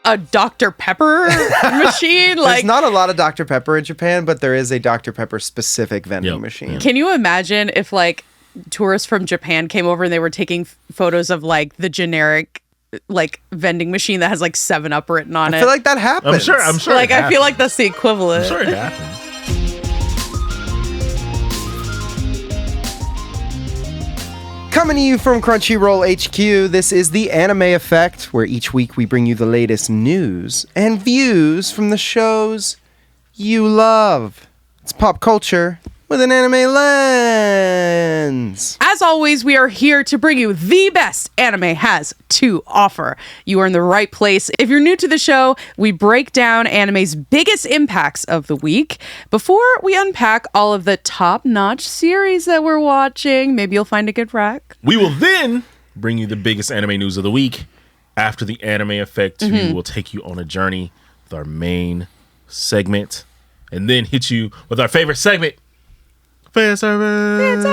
a Dr. Pepper machine. There's not a lot of Dr. Pepper in Japan, but there is a Dr. Pepper specific vending machine. Can you imagine if like tourists from Japan came over and they were taking photos of like the generic like vending machine that has like 7-Up written on it? I feel like that happens. I'm sure. Like I feel like that's the equivalent. I'm sure it happens. Coming to you from Crunchyroll HQ, this is the Anime Effect, where each week we bring you the latest news and views from the shows you love. It's pop culture with an anime lens. As always, we are here to bring you the best anime has to offer. You are in the right place. If you're new to the show, we break down anime's biggest impacts of the week before we unpack all of the top-notch series that we're watching. Maybe you'll find a good rec. We will then bring you the biggest anime news of the week. After the Anime Effect, we will take you on a journey with our main segment and then hit you with our favorite segment, Fan Service.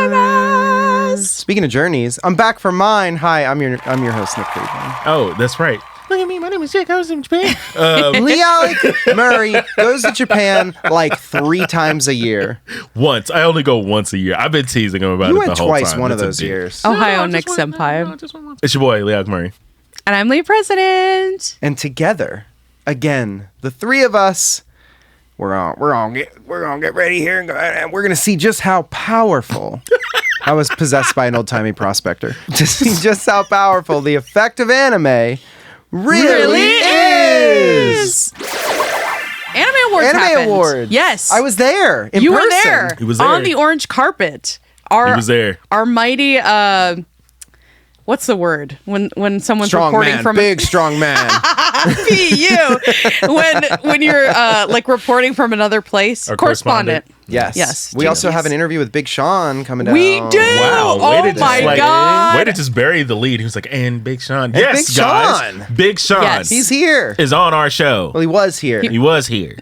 Speaking of journeys, I'm back for mine. Hi, I'm your host, Nick Friedman. Oh, that's right. Look at me. My name is Jake. I was in Japan. LeAlec Murray goes to Japan like 3 times a year. Once. I only go once a year. I've been teasing him about You it the went whole twice time. one of It's a those big- years. Ohio Nick Senpai. It's your boy, LeAlec Murray. And I'm Leah President. And together, again, the 3 of us, we're gonna get ready here and we're gonna see just how powerful. I was possessed by an old-timey prospector. To see just how powerful the effect of anime really is. Anime Awards Anime happened. Awards. Yes. I was there in You person. were there. He was there. On the orange carpet. He was there. Our mighty what's the word when someone's Strong reporting man, from big strong man. you when you're like reporting from another place. Our Correspondent. Yes. We Jeez. also have an interview with Big Sean coming down. We do. Wow. Oh my God. Way to just bury the lead. He was like, and Big Sean. And Yes, Big guys. Sean. Big Sean. Yes. He's here. is on our show. Well, he was here. He was here.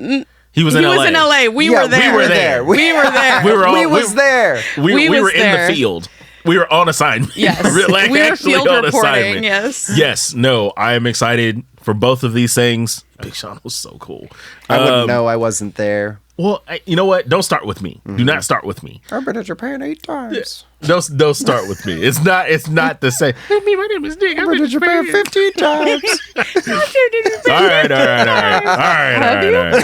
He was in He LA. was in LA. We Yeah, were there. we were there. We were there. We were all- we was there. We was were in there. the field. We were on assignment. Yes. Like, we were actually field on reporting. assignment. Yes. Yes. No, I am excited for both of these things. Big Sean was so cool. I wouldn't know I wasn't there. Well, you know what? Don't start with me. Do not start with me. I've been to Japan 8 times. Don't start with me. It's not the same. Hey, my name is Nick. I've been to Japan 15 times. All right.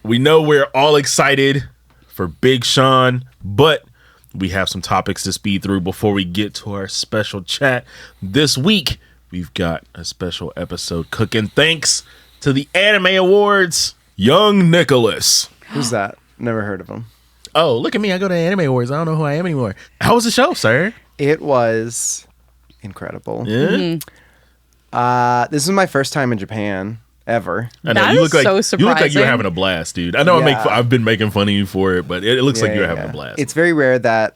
We know we're all excited for Big Sean, but we have some topics to speed through before we get to our special chat. This week, we've got a special episode cooking thanks to the Anime Awards. Young Nicholas. Who's that? Never heard of him. Oh, look at me. I go to Anime Awards. I don't know who I am anymore. How was the show, sir? It was incredible. Yeah. This is my first time in Japan ever. I know That you is look like so you look like you're surprising. having a blast, dude. I know Yeah. I've been making fun of you for it, but it looks like you're having a Yeah. blast. It's very rare that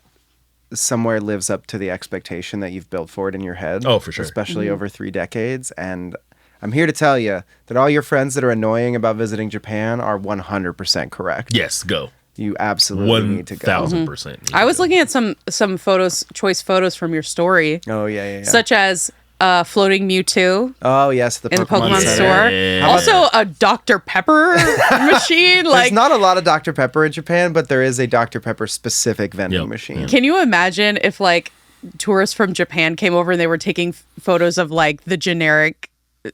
somewhere lives up to the expectation that you've built for it in your head. Oh, for sure. Especially over 3 decades. And I'm here to tell you that all your friends that are annoying about visiting Japan are 100% correct. Yes, go. You absolutely need to go. 1,000%. I was looking at some photos, choice photos from your story, Oh, yeah. such as floating Mewtwo Oh, yes. The in the Pokemon Center. store. Yeah. Also, a Dr. Pepper machine. There's Like, not a lot of Dr. Pepper in Japan, but there is a Dr. Pepper specific vending Yep. machine. can you imagine if like tourists from Japan came over and they were taking photos of like the generic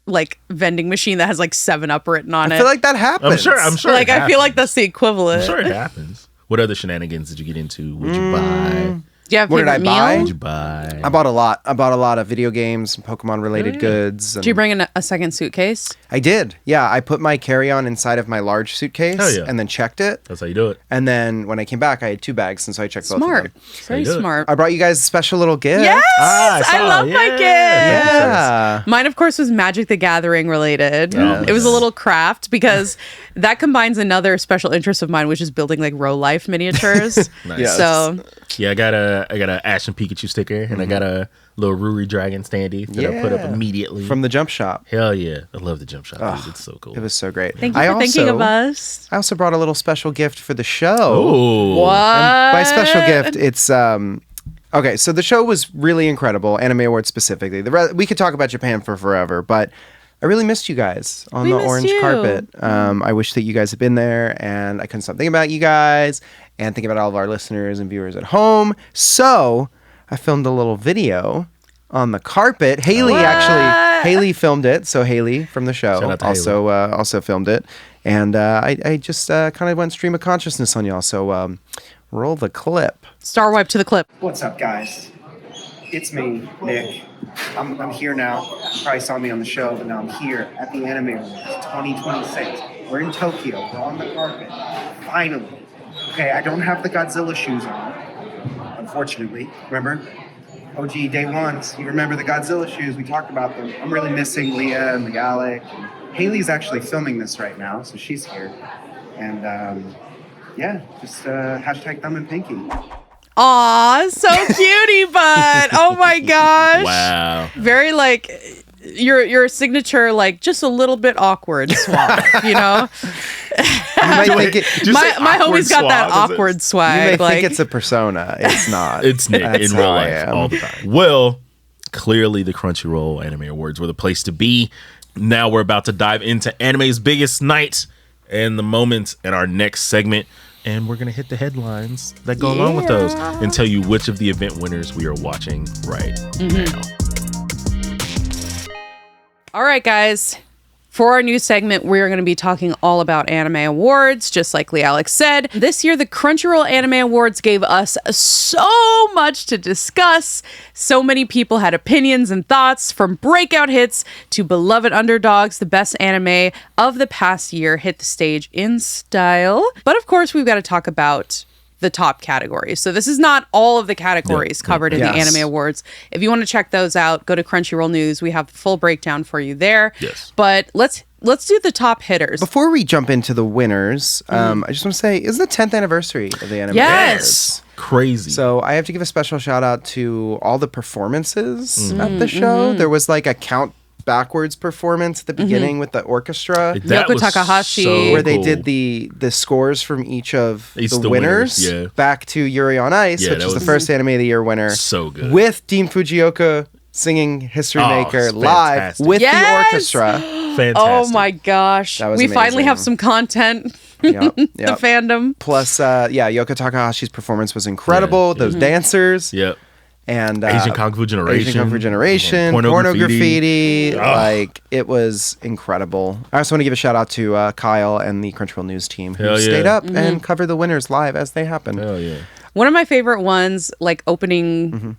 like vending machine that has like 7-Up written on I it? feel like that happens. I'm sure. Like, it I feel like happens. that's the equivalent. I'm sure it happens. What other shenanigans did you get into? Would you buy? Do you have a What did I favorite buy? meal? Would you buy? I bought a lot. I bought a lot of video games, Pokemon related goods. Did you bring in a second suitcase? I did. Yeah, I put my carry-on inside of my large suitcase Hell yeah. and then checked it. That's how you do it. And then when I came back, I had 2 bags, and so I checked both Smart. of them. Very do it. smart. I brought you guys a special little gift. Yes! I I saw, love my yeah. gift. Yeah. Mine, of course, was Magic the Gathering related. Yes. It was a little craft because that combines another special interest of mine, which is building like real life miniatures. Nice. Yes. So Yeah, I got a Ash and Pikachu sticker, and I got a little Ruri Dragon standee that I put up Yeah. immediately. From the Jump Shop. Hell yeah, I love the jump shot. Dude. It's so cool. It was so great. thank you for thinking of us. I also brought a little special gift for the show. Oh, What? And by special gift, it's okay. So the show was really incredible, Anime Awards specifically. We could talk about Japan for forever, but I really missed you guys on We the missed orange you. carpet. I wish that you guys had been there, and I couldn't stop thinking about you guys and thinking about all of our listeners and viewers at home. So I filmed a little video on the carpet. Haley filmed it. So Haley from the show Shout out to also filmed it. And I just kind of went stream of consciousness on y'all. So roll the clip. Star wipe to the clip. What's up, guys? It's me, Nick. I'm here now. You probably saw me on the show, but now I'm here at the Anime Awards 2026. We're in Tokyo. We're on the carpet. Finally. Okay, I don't have the Godzilla shoes on, unfortunately. Remember? OG day ones. You remember the Godzilla shoes? We talked about them. I'm really missing Leah and LeAlec. Haley's actually filming this right now, so she's here. And yeah, just hashtag thumb and pinky. Aw, so cutie butt. Oh my gosh. Wow. Very like your signature, like just a little bit awkward swag, you know? You might think it, Just My say awkward homie's got that swab, is it? awkward you swag. may Like, think it's a persona. It's not. It's Nick That's in real how I life am. all the time. Well, clearly the Crunchyroll Anime Awards were the place to be. Now we're about to dive into anime's biggest night and the moments in our next segment. And we're going to hit the headlines that go along with those and tell you which of the event winners we are watching right now. all right, guys. For our new segment, we're going to be talking all about anime awards, just like LeAlec said. This year, the Crunchyroll Anime Awards gave us so much to discuss. So many people had opinions and thoughts, from breakout hits to beloved underdogs. The best anime of the past year hit the stage in style. But of course, we've got to talk about the top categories. So this is not all of the categories covered in the Yes. Anime Awards. If you want to check those out, go to Crunchyroll News. We have the full breakdown for you there. Yes. But let's do the top hitters. Before we jump into the winners, I just want to say, it's the 10th anniversary of the Anime Yes. Awards. Crazy. So I have to give a special shout out to all the performances at the show. There was like a count backwards performance at the beginning with the orchestra. That Yoko was Takahashi. so where they cool. did the scores from each of Each the the winners winners, yeah. back to Yuri on Ice, Yeah, which that is the was first Anime of the Year winner. so good. With Dean Fujioka singing History Oh, Maker it's live fantastic. with Yes! the orchestra. Fantastic. Oh my gosh. That was We finally have amazing. some content. Yep, The yep. fandom. Plus, Yoko Takahashi's performance was incredible. Yeah, Those dancers. Yep. And Asian Kung Fu Generation. Asian Kung Fu Generation, Porno porno graffiti. graffiti, like it was incredible. I also want to give a shout out to Kyle and the Crunchyroll News team who Hell yeah. stayed up and covered the winners live as they happened. Hell yeah. One of my favorite ones, like opening,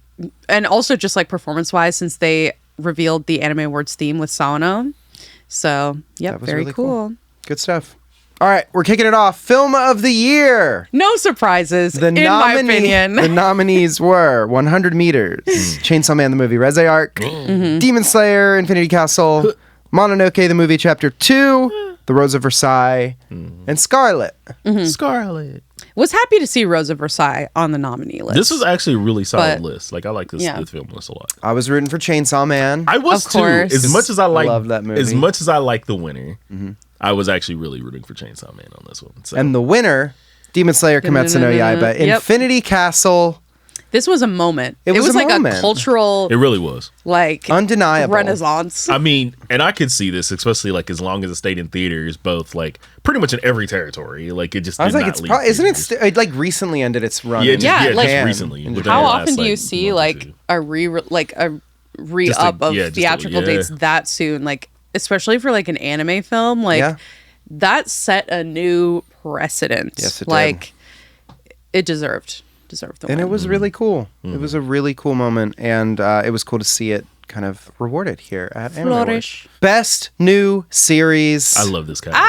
and also just like performance wise, since they revealed the Anime Awards theme with Sawano. So, yep, That was very really cool. Good stuff. All right, we're kicking it off. Film of the year. No surprises, The in my opinion. The nominees were 100 Meters, Chainsaw Man the movie, Reze Arc, Demon Slayer, Infinity Castle, Mononoke the movie Chapter 2, The Rose of Versailles, and Scarlet. Scarlet. Was happy to see Rose of Versailles on the nominee list. This was actually a really solid But- list. Like I like this, Yeah. this film list a lot. I was rooting for Chainsaw Man. I was Of too. course. As much as I like, love that movie. as much as I like the winner, I was actually really rooting for Chainsaw Man on this one. So. And the winner, Demon Slayer Kimetsu no Yaiba, Yep. Infinity Castle, This was a moment. It was a like moment. a cultural, it really was. like, undeniable. renaissance. I mean, and I could see this, especially like as long as it stayed in theaters, both like pretty much in every territory. Like it just. I was did like, not it's leave probably, isn't it? theaters. It like recently ended its run. Yeah, in just, Yeah, yeah, like- just recently. in within Japan. How the often last, do you like, see month or like two. a re-up of yeah, just a- theatrical yeah. dates that soon? Like, especially for like an anime film, like Yeah. that set a new precedent. Yes, it did. like it deserved the And win. it was really cool. It was a really cool moment, and it was cool to see it kind of rewarded here at Anime Awards. Flourish. Best new series. I love this category.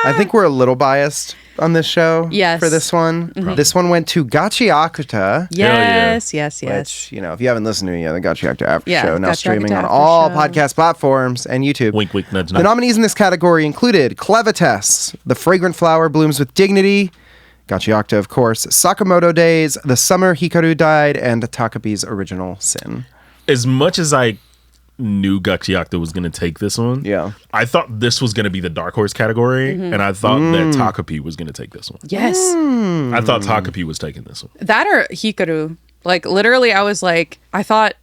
I think we're a little biased on this show. Yes. For this one, this one went to Gachi Akuta. Yes, yes, yes. Which, you know, if you haven't listened to it yet, the Gachi Actor After Yeah, Show, now Gachi streaming Actor on After all Show. podcast platforms and YouTube. Wink, wink, nudge, The nudge. nominees in this category included Clevitas, The Fragrant Flower Blooms with Dignity, Gachi Octa, of course, Sakamoto Days, The Summer Hikaru Died, and Takabi's Original Sin. As much as I knew Gachiakta was going to take this one, Yeah. I thought this was going to be the dark horse category, and I thought that Takapi was going to take this one. Yes. I thought Takapi was taking this one. That or Hikaru. Like literally I was like, I thought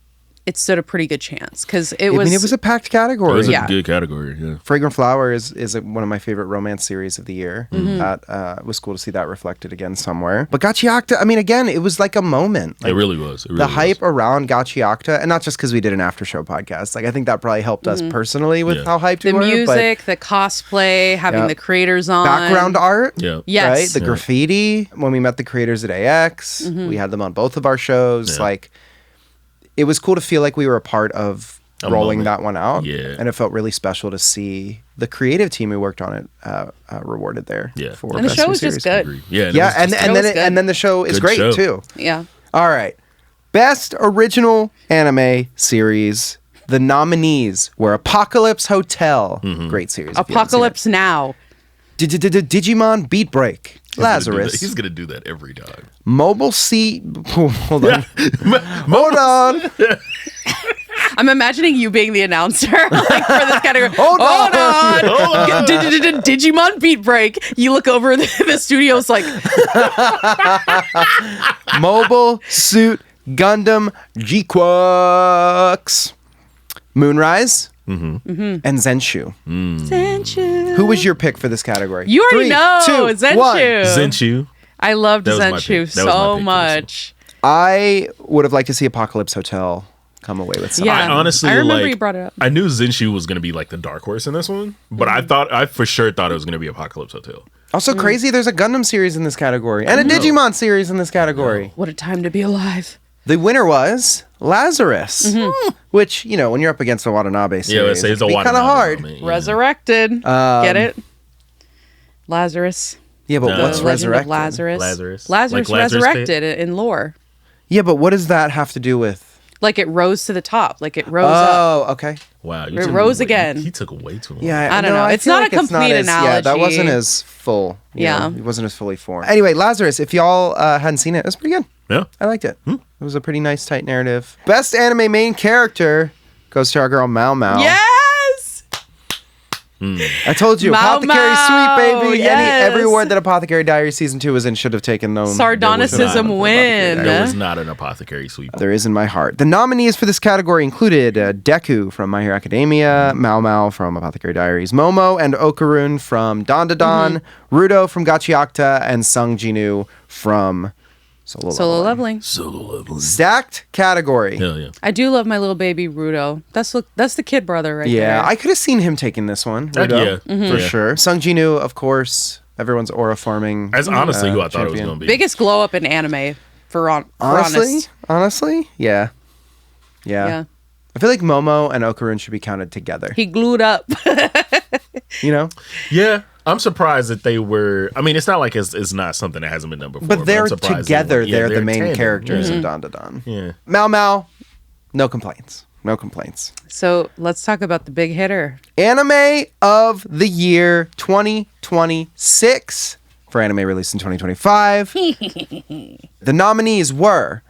it stood a pretty good chance because I mean, it was a packed category. It was a Yeah. good category. Yeah. Fragrant Flower is one of my favorite romance series of the year. That was cool to see that reflected again somewhere. But Gachiakta, I mean, again, it was like a moment. Like, It really was. It really the hype was. around Gachiakta, and not just because we did an after show podcast. Like, I think that probably helped us personally with Yeah. how hyped the we were. music, the cosplay, having Yeah. the creators on. background art. Yeah. Yes. Right? The graffiti. When we met the creators at AX, we had them on both of our shows. Yeah. Like, it was cool to feel like we were a part of A rolling moment. that one out. Yeah. And it felt really special to see the creative team who worked on it rewarded there. Yeah. For And the Best show New was just Series. good. Agreed. Yeah. Yeah, it was and just- and was then good. and then the show is Good great show. too. Yeah. All right. Best original anime series. The nominees were Apocalypse Hotel. Great series. if you haven't seen Apocalypse Now. it. Digimon Beat Break. he's gonna do that. Lazarus. He's gonna do that every time. Mobile C. Hold on. Hold on. I'm imagining you being the announcer like for this category. Hold on. Digimon Beat Break. You look over the studio's like, Mobile Suit Gundam G-Quux. Moonrise. And Zenshu. Zenshu. Who was your pick for this category? You already 3, know, 2, Zenshu. 1. Zenshu. I loved That was my Zenshu pick. That was my so pick for this much. I would have liked to see Apocalypse Hotel come away with something. Yeah. I honestly, I remember like, you brought it up. I knew Zenshu was gonna be like the dark horse in this one, but I for sure thought it was gonna be Apocalypse Hotel. Also crazy, there's a Gundam series in this category and a Digimon series in this category. What a time to be alive. The winner was Lazarus, which, you know, when you're up against a Watanabe series, Yeah, let's say it's a kind of Watanabe hard. moment, yeah. Resurrected. Get it? Lazarus. Yeah, but No. The what's Legend of resurrected? Lazarus. Like Lazarus resurrected in lore. Yeah, but what does that have to do with? Like it rose to the top. Like it rose up. Oh, okay. Wow, It rose again. He took way too long. Yeah, I don't know. It's feel not a like complete Yeah, that analogy. wasn't as full. you Yeah. know, it wasn't as fully formed. Anyway, Lazarus, if y'all hadn't seen it, it was pretty good. Yeah. I liked it. It was a pretty nice, tight narrative. Best anime main character goes to our girl Mao Mao. Yes. I told you, Mao Apothecary Mao, Sweet, baby. yes. Every award that Apothecary Diary Season 2 was in should have taken them. Sardonicism win. There was not an apothecary sweep. There is in my heart. The nominees for this category included Deku from My Hero Academia, Mao Mao from Apothecary Diaries, Momo and Okarun from Dandadan, Rudo from Gachiakta, and Sung Jinu from Solo Solo Leveling. leveling. Solo level. Stacked category. Hell yeah. I do love my little baby Rudo. That's the kid brother right Yeah, there. I could have seen him taking this one. Heck Rudo, yeah. for Yeah. sure. Sung Jinu, of course, everyone's aura forming. That's honestly who I thought it was champion. going to be. Biggest glow up in anime for honest. Honestly, yeah. Yeah. I feel like Momo and Okarun should be counted together. He glued up. You know? Yeah. I'm surprised that they were. I mean, it's not like it's not something that hasn't been done before. But they're I'm surprised together. they were- They're the main tandem. characters Yeah. of Dandadan. Yeah. Mao Mao, no complaints. No complaints. So let's talk about the big hitter. Anime of the year 2026 for anime released in 2025. The nominees were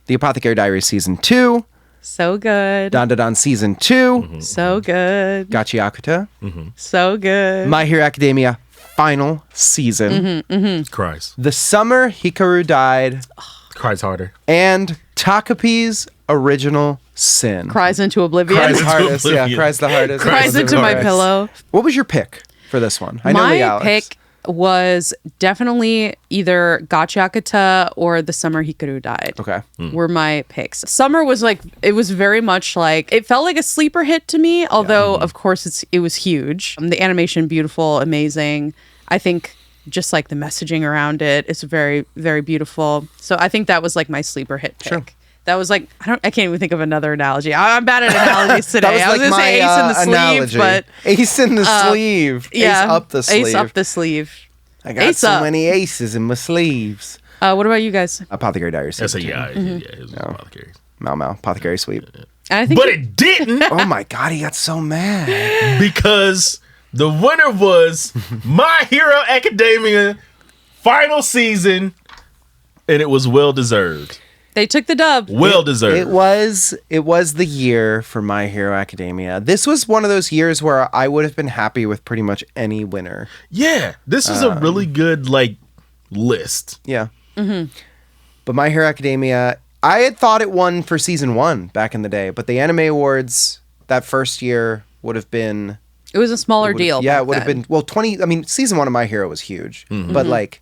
The Apothecary Diaries Season 2, So good. Dandadan Season 2, So good. Gachiakuta, So good. My Hero Academia Final Season, Cries. The Summer Hikaru Died, Cries harder. and Takapi's Original Sin. Cries into oblivion. Cries into hardest, yeah, oblivion. cries the hardest. Cries into my Hardest. pillow. What was your pick for this one? I know My LeAlec. pick was definitely either Gachiakata or The Summer Hikaru Died. Okay. Were my picks. Summer was like, it was very much like, it felt like a sleeper hit to me, although of course it was huge. The animation, beautiful, amazing. I think just like the messaging around it is very, very beautiful. So I think that was like my sleeper hit pick. Sure. That was like, I can't even think of another analogy. I'm bad at analogies today. That I was was like going to say my ace in the sleeve, analogy. but Ace in the sleeve. yeah. Ace up the sleeve. Ace up the sleeve. I got Ace so up. many aces in my sleeves. What about you guys? Apothecary Diaries. That's a Season yeah. It was apothecaries. 2. Mao Mao. Apothecary Sweep. And I think But it didn't Oh my god, he got so mad. because the winner was My Hero Academia final season, and it was well deserved. they took the dub. Well deserved. It was the year for My Hero Academia. This was one of those years where I would have been happy with pretty much any winner. Yeah, this is a really good like list. Yeah. But My Hero Academia, I had thought it won for season 1 back in the day, but the Anime Awards that first year would have been... It was a smaller deal. Yeah, it would have been... Well, season 1 of My Hero was huge, but like...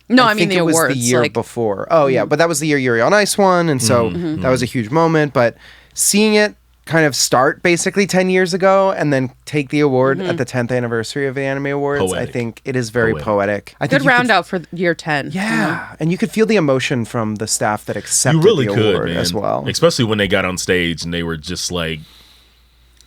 No, I I mean think the it was awards. the year before. Oh, yeah, but that was the year Yuri on Ice won, and so that was a huge moment. But seeing it kind of start basically 10 years ago and then take the award at the 10th anniversary of the Anime Awards, Poetic. I think it is very poetic. I think Good round out for year 10. Yeah, and you could feel the emotion from the staff that accepted You really the could, award man. as well. Especially when they got on stage and they were just like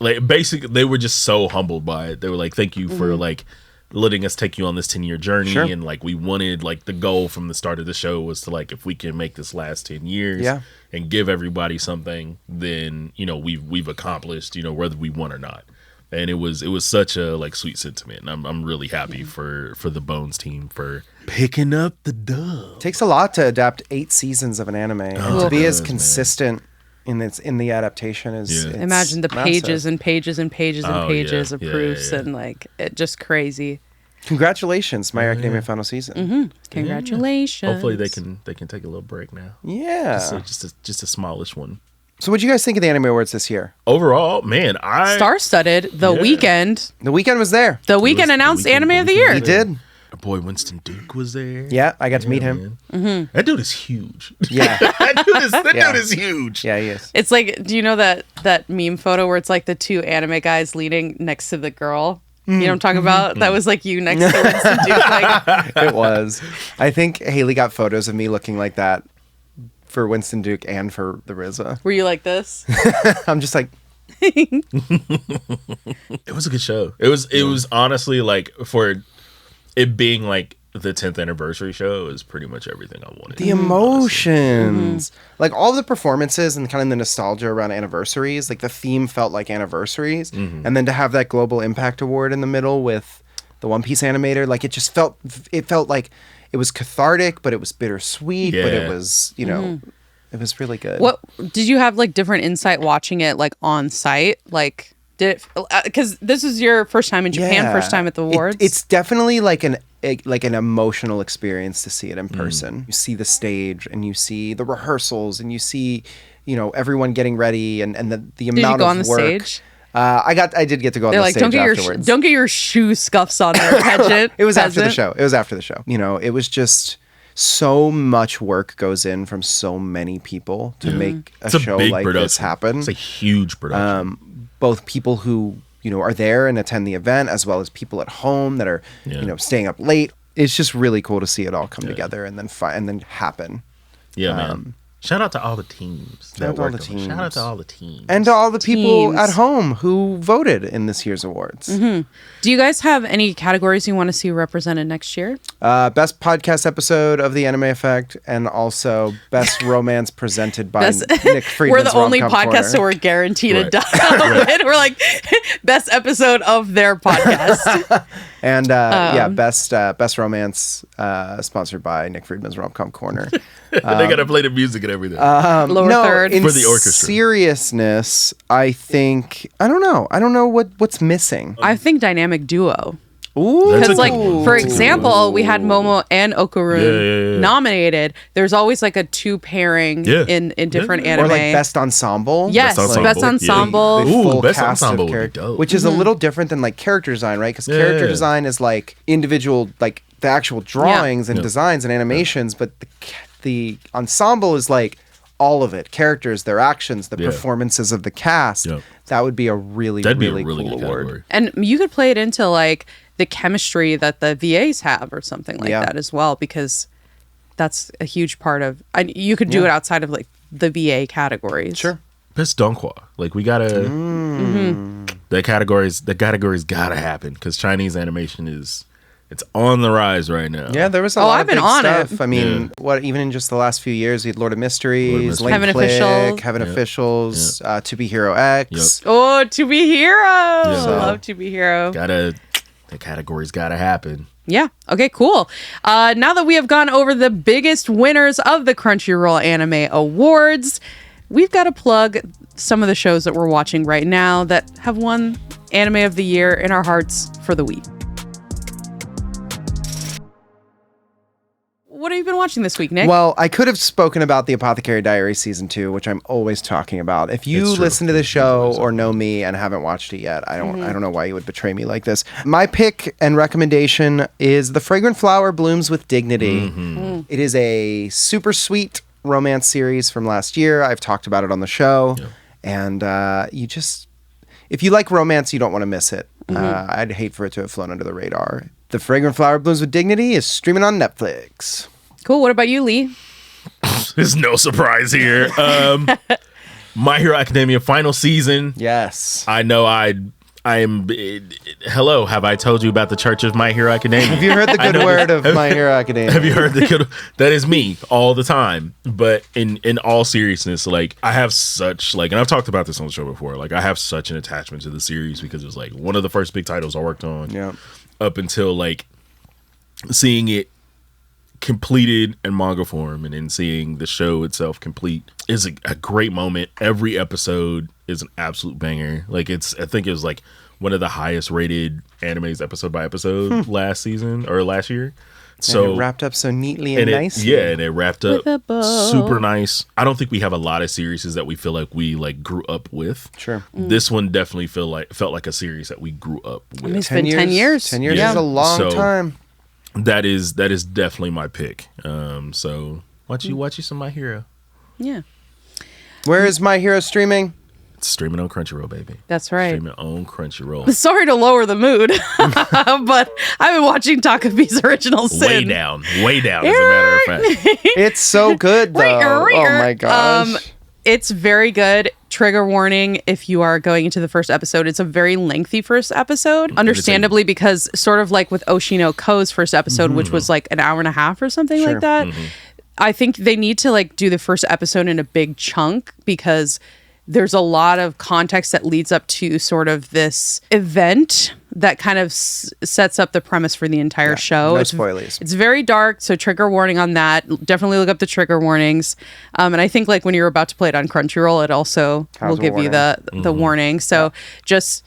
basically they were just so humbled by it. They were like, "Thank you for like letting us take you on this 10-year journey." Sure. And like we wanted, like the goal from the start of the show was to like, if we can make this last 10 years and give everybody something, then we've accomplished, whether we won or not. And it was such a like sweet sentiment, and I'm really happy for the Bones team for picking up the dub. It takes a lot to adapt 8 seasons of an anime, and to be as consistent in the adaptation is it's Imagine the massive. pages and pages and pages and pages of proofs and like it just crazy. Congratulations, My Hero Academia final season. Congratulations. Hopefully they can take a little break now. Yeah. Just a smallish one. So what do you guys think of the Anime Awards this year? Overall, man, Star-studded. The Weeknd. The Weeknd was there. The Weeknd announced Anime of the Year. He did. Our boy Winston Duke was there. Yeah, I got to meet him. That dude is huge. Yeah. that dude is huge. Yeah, he is. It's like, do you know that meme photo where it's like the 2 anime guys leaning next to the girl? You know what I'm talking about? That was like you next to Winston Duke. Like, It was. I think Haley got photos of me looking like that for Winston Duke and for the RZA. were you like this? I'm just like, It was a good show. It was honestly like, for it being like the 10th anniversary show, is pretty much everything I wanted. the emotions. Like all the performances and kind of the nostalgia around anniversaries, like the theme felt like anniversaries. And then to have that Global Impact Award in the middle with the One Piece animator, like it felt like it was cathartic, but it was bittersweet, but it was, it was really good. What did you have like different insight watching it like on site? Like did it, because this is your first time in Japan, first time at the awards? It's definitely like an emotional experience to see it in person. You see the stage and you see the rehearsals and you see, everyone getting ready and the amount of work. Did you go on the stage? I did get to go on the stage afterwards. Don't get your shoe scuffs on there, Pageant. It was after the show. It was after the show. It was just so much work goes in from so many people to make a show like this happen. It's a huge production. Both people who are there and attend the event, as well as people at home that are staying up late. It's just really cool to see it all come together and then happen. Yeah, man. Shout out to all the teams. Shout out to all the teams. Shout out to all the teams. And to all the people at home who voted in this year's awards. Do you guys have any categories you want to see represented next year? Best podcast episode of The Anime Effect, and also best romance presented by Nick Friedman's We're the only Rom-Com podcast, Corner. so we're guaranteed a dub. We're like, best episode of their podcast. And best romance sponsored by Nick Friedman's Rom-Com Corner. They gotta play the music and everything. Lower third. In For the orchestra. seriousness, I think I don't know what's missing. I think dynamic duo. Ooh, That's Because, a like, good for one. example, we had Momo and Okarun Yeah. nominated. There's always like a 2 pairing in different anime. or like best ensemble. Yes, best ensemble. The Ooh, full best cast ensemble of would be characters, dope. which is a little different than like character design, right? Because character design is like individual, like the actual drawings and designs and animations, but the ensemble is like all of it: characters, their actions, the performances of the cast. That would be a really That'd really be a really cool good award. category. And you could play it into like the chemistry that the VAs have or something like that as well, because that's a huge part of. You could do it outside of like the VA categories. Sure. Best Donghua. Like we gotta. That category's gotta happen because Chinese animation it's on the rise right now. Yeah, there was a lot I've of been big on stuff. it. I mean, even in just the last few years, we had Lord of Mysteries, Link Heaven Click, Officials. Heaven Officials, To Be Hero X. Oh, To Be Hero. Love To Be Hero. The category's gotta happen. Yeah. Okay, cool. Now that we have gone over the biggest winners of the Crunchyroll Anime Awards, we've got to plug some of the shows that we're watching right now that have won Anime of the Year in our hearts for the week. what have you been watching this week, Nick? Well, I could have spoken about the Apothecary Diary season 2, which I'm always talking about. If you listen to the show or know me and haven't watched it yet, I don't know why you would betray me like this. My pick and recommendation is The Fragrant Flower Blooms with Dignity. It is a super sweet romance series from last year. I've talked about it on the show. Yeah. And if you like romance, you don't want to miss it. I'd hate for it to have flown under the radar. The Fragrant Flower Blooms with Dignity is streaming on Netflix. Cool. What about you, Lee? There's no surprise here. My Hero Academia final season. Yes. I know I am. Hello, have I told you about the Church of My Hero Academia? Have you heard the good word of My Hero Academia? Have you heard the good? That is me all the time. But in all seriousness, like I have such and I've talked about this on the show before. Like I have such an attachment to the series because it was like one of the first big titles I worked on. Yeah. Up until like seeing it completed in manga form and then seeing the show itself complete is a great moment. Every episode is an absolute banger. Like I think it was like one of the highest rated animes episode by episode last season or last year. So and it wrapped up so neatly and nicely. And it wrapped up super nice. I don't think we have a lot of series that we feel like we like grew up with. Sure. This one definitely felt like a series that we grew up with. I mean, it's been 10 years. 10 years is a long time. That is definitely my pick. So watch you some My Hero. Yeah. Where is My Hero streaming? It's streaming on Crunchyroll, baby. That's right. Streaming on Crunchyroll. Sorry to lower the mood, but I've been watching Takapi's Original Sin. Way down, as a matter of fact. It's so good, though. Oh, my gosh. It's very good. Trigger warning if you are going into the first episode. It's a very lengthy first episode, understandably, because sort of like with Oshino Ko's first episode, which was like an hour and a half or something like that. I think they need to like do the first episode in a big chunk because there's a lot of context that leads up to sort of this event that kind of sets up the premise for the entire show. No spoilers. It's very dark, so trigger warning on that. Definitely look up the trigger warnings. And I think like when you're about to play it on Crunchyroll, it also will give you the warning. So just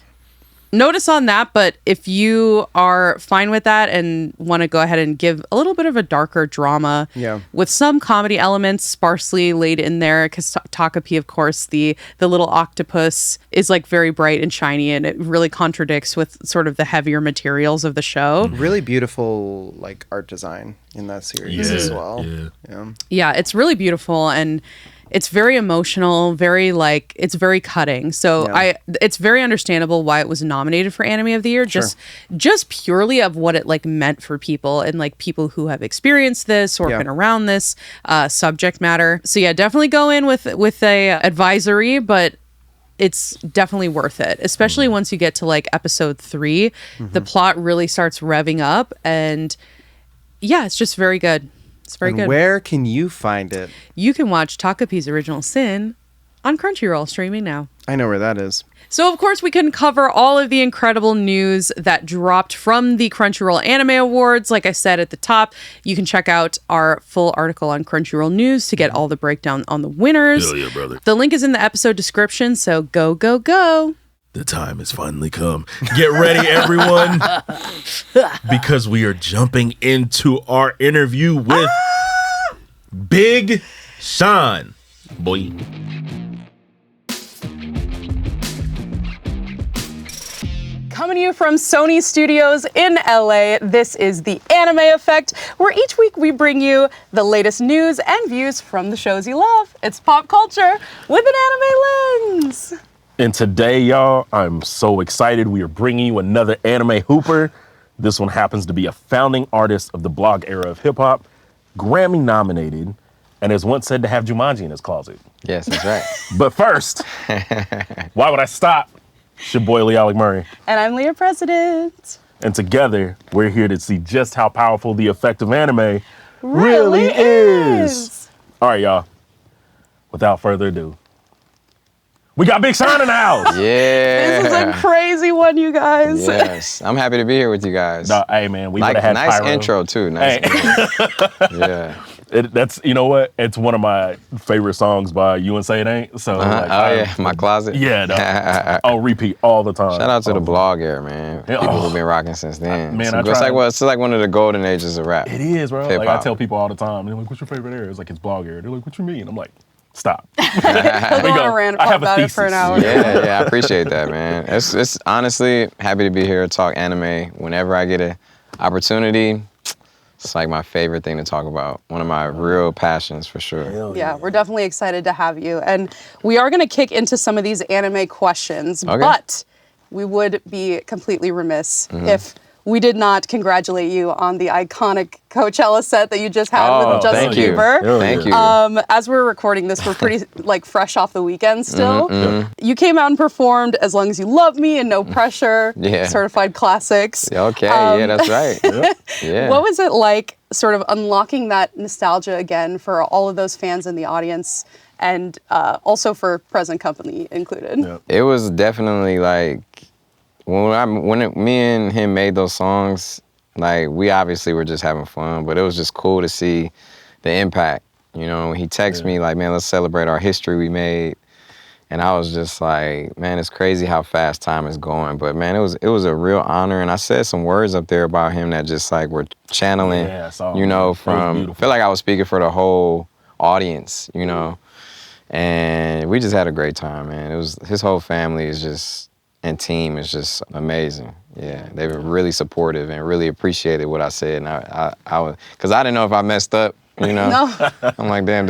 notice on that, but if you are fine with that and want to go ahead and give a little bit of a darker drama with some comedy elements sparsely laid in there, because Takapi, of course, the little octopus is like very bright and shiny, and it really contradicts with sort of the heavier materials of the show. Really beautiful like art design in that series as well. Yeah, it's really beautiful, and it's very emotional, it's very cutting. So it's very understandable why it was nominated for Anime of the Year, just purely of what it like meant for people and like people who have experienced this or been around this subject matter. So yeah, definitely go in with a advisory, but it's definitely worth it, especially once you get to like episode 3. The plot really starts revving up, and yeah, it's just very good. It's very good. Where can you find it? You can watch Takapi's Original Sin on Crunchyroll, streaming now. I know where that is. So, of course, we can cover all of the incredible news that dropped from the Crunchyroll Anime Awards. Like I said at the top, you can check out our full article on Crunchyroll News to get all the breakdown on the winners. Hell yeah, brother. The link is in the episode description, so go, go, go. The time has finally come. Get ready, everyone, because we are jumping into our interview with Big Shaun. Boy. Coming to you from Sony Studios in LA, this is The Anime Effect, where each week we bring you the latest news and views from the shows you love. It's pop culture with an anime lens. And today, y'all, I'm so excited. We are bringing you another anime hooper. This one happens to be a founding artist of the blog era of hip hop, Grammy nominated, and is once said to have Jumanji in his closet. Yes, that's right. But first, why would I stop? It's your boy, LeAlec Murray. And I'm Leah President. And together, we're here to see just how powerful the effect of anime really is. All right, y'all. Without further ado, we got Big Shaun in the house. Yeah. This is a crazy one, you guys. Yes. I'm happy to be here with you guys. No, hey, man, we would have had nice pyro. intro, too. Nice intro. Yeah. That's, you know what? It's one of my favorite songs by You and Say It Ain't. So My Closet. Yeah, no, I'll repeat all the time. Shout out to the blog era, man. People who've been rocking since then. Man, it's like one of the golden ages of rap. It is, bro. Hip-hop. Like I tell people all the time, they're like, "What's your favorite era?" It's like it's blog era. They're like, "What you mean?" I'm like, "Stop." He'll go on a rant about it for an hour. Yeah, I appreciate that, man. It's honestly happy to be here to talk anime. Whenever I get an opportunity, it's like my favorite thing to talk about. One of my real passions for sure. Yeah, we're definitely excited to have you. And we are going to kick into some of these anime questions, but we would be completely remiss if we did not congratulate you on the iconic Coachella set that you just had with Justin Bieber. Thank you. As we're recording this, we're pretty like fresh off the weekend still. You came out and performed As Long As You Love Me and No Pressure, certified classics. Okay, yeah, that's right. Yeah. What was it like sort of unlocking that nostalgia again for all of those fans in the audience and also for present company included? Yep. It was definitely like, me and him made those songs, like we obviously were just having fun, but it was just cool to see the impact. You know, he texted me like, "Man, let's celebrate our history we made." And I was just like, man, it's crazy how fast time is going. But man, it was a real honor. And I said some words up there about him that just like were channeling, you know, I feel like I was speaking for the whole audience, you know. And we just had a great time, man. His whole family is just, and team is just amazing. Yeah, they were really supportive and really appreciated what I said. And I was, because I didn't know if I messed up, you know. No. I'm like, damn,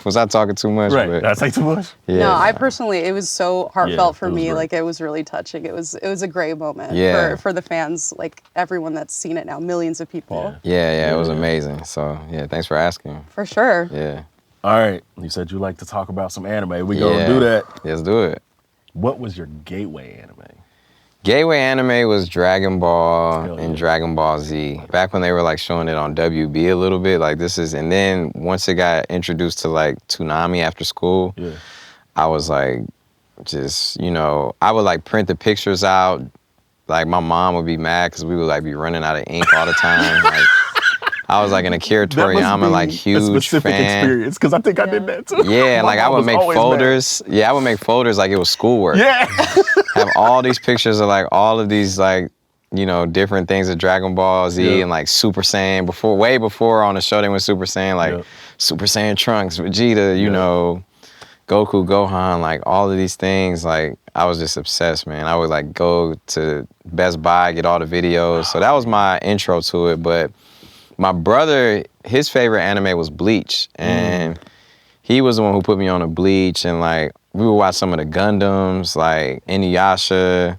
was I talking too much? Right, did I say too much? Yeah. No, I personally, it was so heartfelt for me. Great. Like, it was really touching. It was a great moment for the fans, like everyone that's seen it now, millions of people. Yeah, it was amazing. So, yeah, thanks for asking. For sure. Yeah. All right, you said you like to talk about some anime. We gonna do that. Let's do it. What was your gateway anime? Gateway anime was Dragon Ball and Dragon Ball Z. Back when they were like showing it on WB a little bit, like and then once it got introduced to like Toonami after school, I was like, just, you know, I would like print the pictures out. Like my mom would be mad because we would like be running out of ink all the time. Like, I was like an Akira Toriyama, like huge specific fan. Experience, because I think I did that too. Yeah, like I would make folders. Mad. Yeah, I would make folders like it was schoolwork. Yeah. Have all these pictures of like all of these like, you know, different things of Dragon Ball Z and like Super Saiyan way before on the show they went Super Saiyan, like Super Saiyan Trunks, Vegeta, you know, Goku, Gohan, like all of these things. Like I was just obsessed, man. I would like go to Best Buy, get all the videos. So that was my intro to it. But my brother, his favorite anime was Bleach, and he was the one who put me on a Bleach, and like we would watch some of the Gundams, like Inuyasha,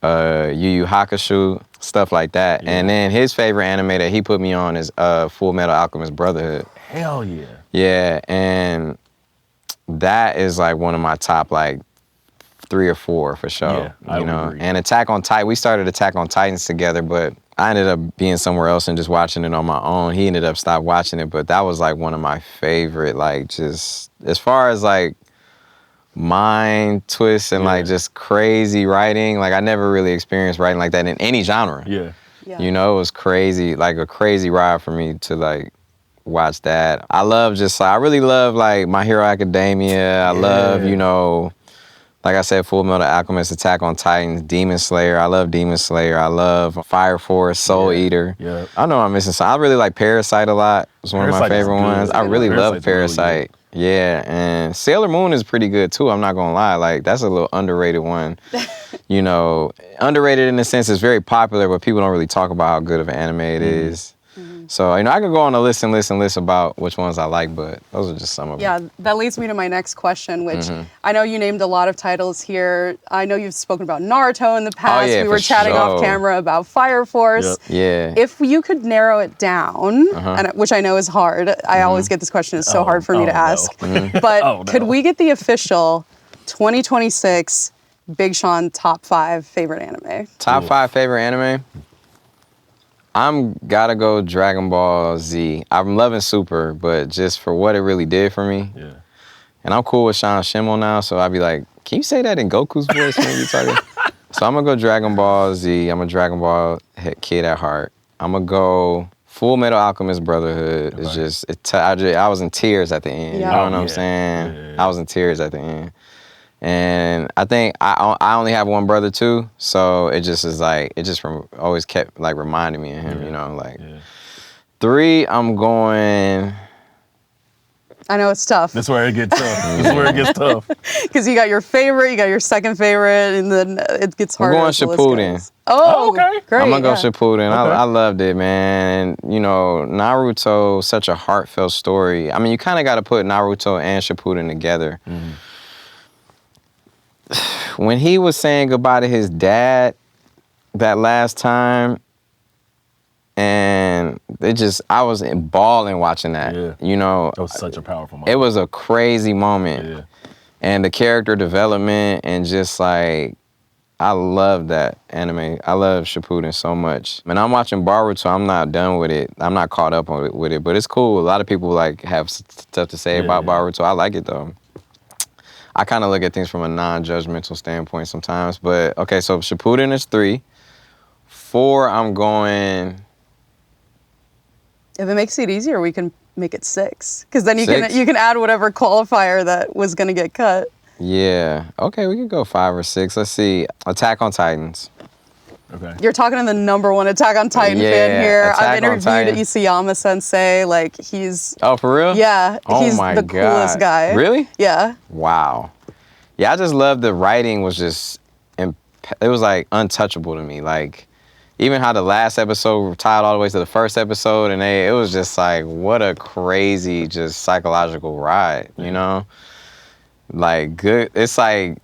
Yu Yu Hakusho, stuff like that. And then his favorite anime that he put me on is Full Metal Alchemist Brotherhood. Hell yeah. Yeah, and that is like one of my top like 3 or 4 for sure. Yeah, you know, agree. and Attack on Titan, we started Attack on Titans together, but I ended up being somewhere else and just watching it on my own. He ended up stopped watching it, but that was like one of my favorite, like just as far as like mind twists and like just crazy writing. Like I never really experienced writing like that in any genre. Yeah. You know, it was crazy, like a crazy ride for me to like watch that. I really love like My Hero Academia. I love, you know, like I said, Full Metal Alchemist, Attack on Titans, Demon Slayer. I love Demon Slayer. I love Fire Force, Soul Eater. Yeah. I know I'm missing some. I really like Parasite a lot. It's one of my favorite ones. I really love Parasite. Really yeah, and Sailor Moon is pretty good too. I'm not gonna lie. Like that's a little underrated one. You know, underrated in the sense it's very popular, but people don't really talk about how good of an anime it is. So, you know, I could go on a list about which ones I like, but those are just some of them. Yeah, that leads me to my next question, which I know you named a lot of titles here. I know you've spoken about Naruto in the past. We were chatting off camera about Fire Force. Yeah. If you could narrow it down, and which I know is hard. I always get this question. It's so hard for me to ask. But could we get the official 2026 Big Shaun top 5 favorite anime? Top 5 favorite anime? I'm gotta go Dragon Ball Z. I'm loving Super, but just for what it really did for me. Yeah. And I'm cool with Shaun Schimmel now, so I'd be like, can you say that in Goku's voice when you talking? So I'm gonna go Dragon Ball Z. I'm a Dragon Ball kid at heart. I'm gonna go Full Metal Alchemist Brotherhood is just, I was in tears at the end. Yeah. You know what I'm saying? I was in tears at the end. And I think I only have one brother too, so it just is like, it just always kept like reminding me of him, you know, like. 3, I'm going. I know it's tough. That's where it gets tough. This is where it gets tough. Because you got your favorite, you got your second favorite, and then it gets harder. Going as the list Shippuden. goes. Oh, okay. Great. I'm gonna go yeah. Shippuden. Okay. I loved it, man. You know, Naruto, such a heartfelt story. I mean, you kind of got to put Naruto and Shippuden together. When he was saying goodbye to his dad that last time, and I was bawling watching that. Yeah. You know, That was such a powerful moment. it was a crazy moment. Yeah. And the character development and just like, I love that anime. I love Shippuden so much. And I'm watching Boruto. I'm not done with it. I'm not caught up with it, but it's cool. A lot of people like have stuff to say about Boruto. I like it though. I kind of look at things from a non-judgmental standpoint sometimes. But okay, so Shippuden is 3. 4, I'm going. If it makes it easier, we can make it 6. Because then you 6? can add whatever qualifier that was going to get cut. Yeah. Okay, we can go 5 or 6. Let's see. Attack on Titans. Okay. You're talking to the #1 Attack on Titan fan here. Attack I've on interviewed Titan. Isayama Sensei. Like, he's... Oh, for real? Yeah, Oh he's my the coolest God. guy. Really? Yeah. Wow. Yeah, I just love the writing was just, it was like untouchable to me. Like, even how the last episode tied all the way to the first episode, and it was just like, what a crazy, just psychological ride, you know? Like, good, it's like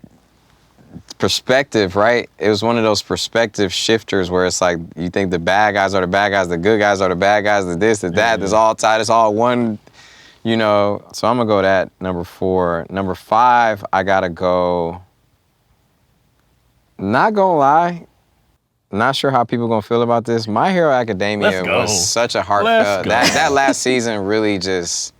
perspective, right? It was one of those perspective shifters where it's like, you think the bad guys are the bad guys, the good guys are the bad guys, the this, the that, it's all tied, it's all one, you know? So I'm gonna go that, #4. #5, I gotta go, not gonna lie, not sure how people gonna feel about this. My Hero Academia Let's go. was such a heartfelt. Let's go. That last season really just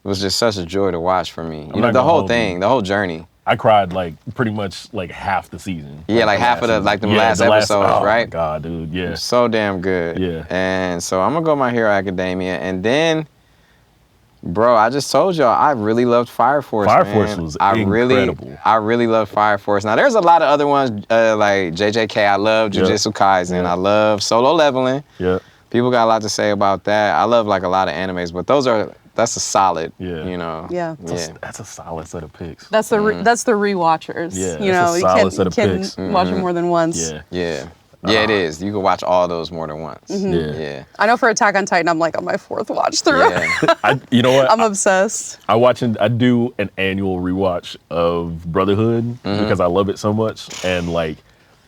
was just such a joy to watch for me. You know, not the gonna whole hold thing, you. the whole journey. I cried like pretty much like half the season. Yeah, like half of the season. like the Yeah, last episodes, oh right? my God, dude. Yeah. So damn good. Yeah. And so I'm gonna go My Hero Academia, and then, bro, I just told y'all I really loved Fire Force. Fire man. Force was I incredible. I really love Fire Force. Now there's a lot of other ones like JJK. I love Yeah. Jujutsu Kaisen. Yeah. I love Solo Leveling. Yeah. People got a lot to say about that. I love like a lot of animes, but that's a solid. Yeah. You know. Yeah. That's a solid set of picks. That's the that's the rewatchers. Yeah, you that's know, a you solid can, set of can picks. watch it more than once. Yeah. Yeah. Yeah, it is. You can watch all those more than once. Yeah. Yeah. I know for Attack on Titan, I'm like on my 4th watch through. Yeah. You know what? I'm obsessed. I do an annual rewatch of Brotherhood Mm-hmm. because I love it so much, and like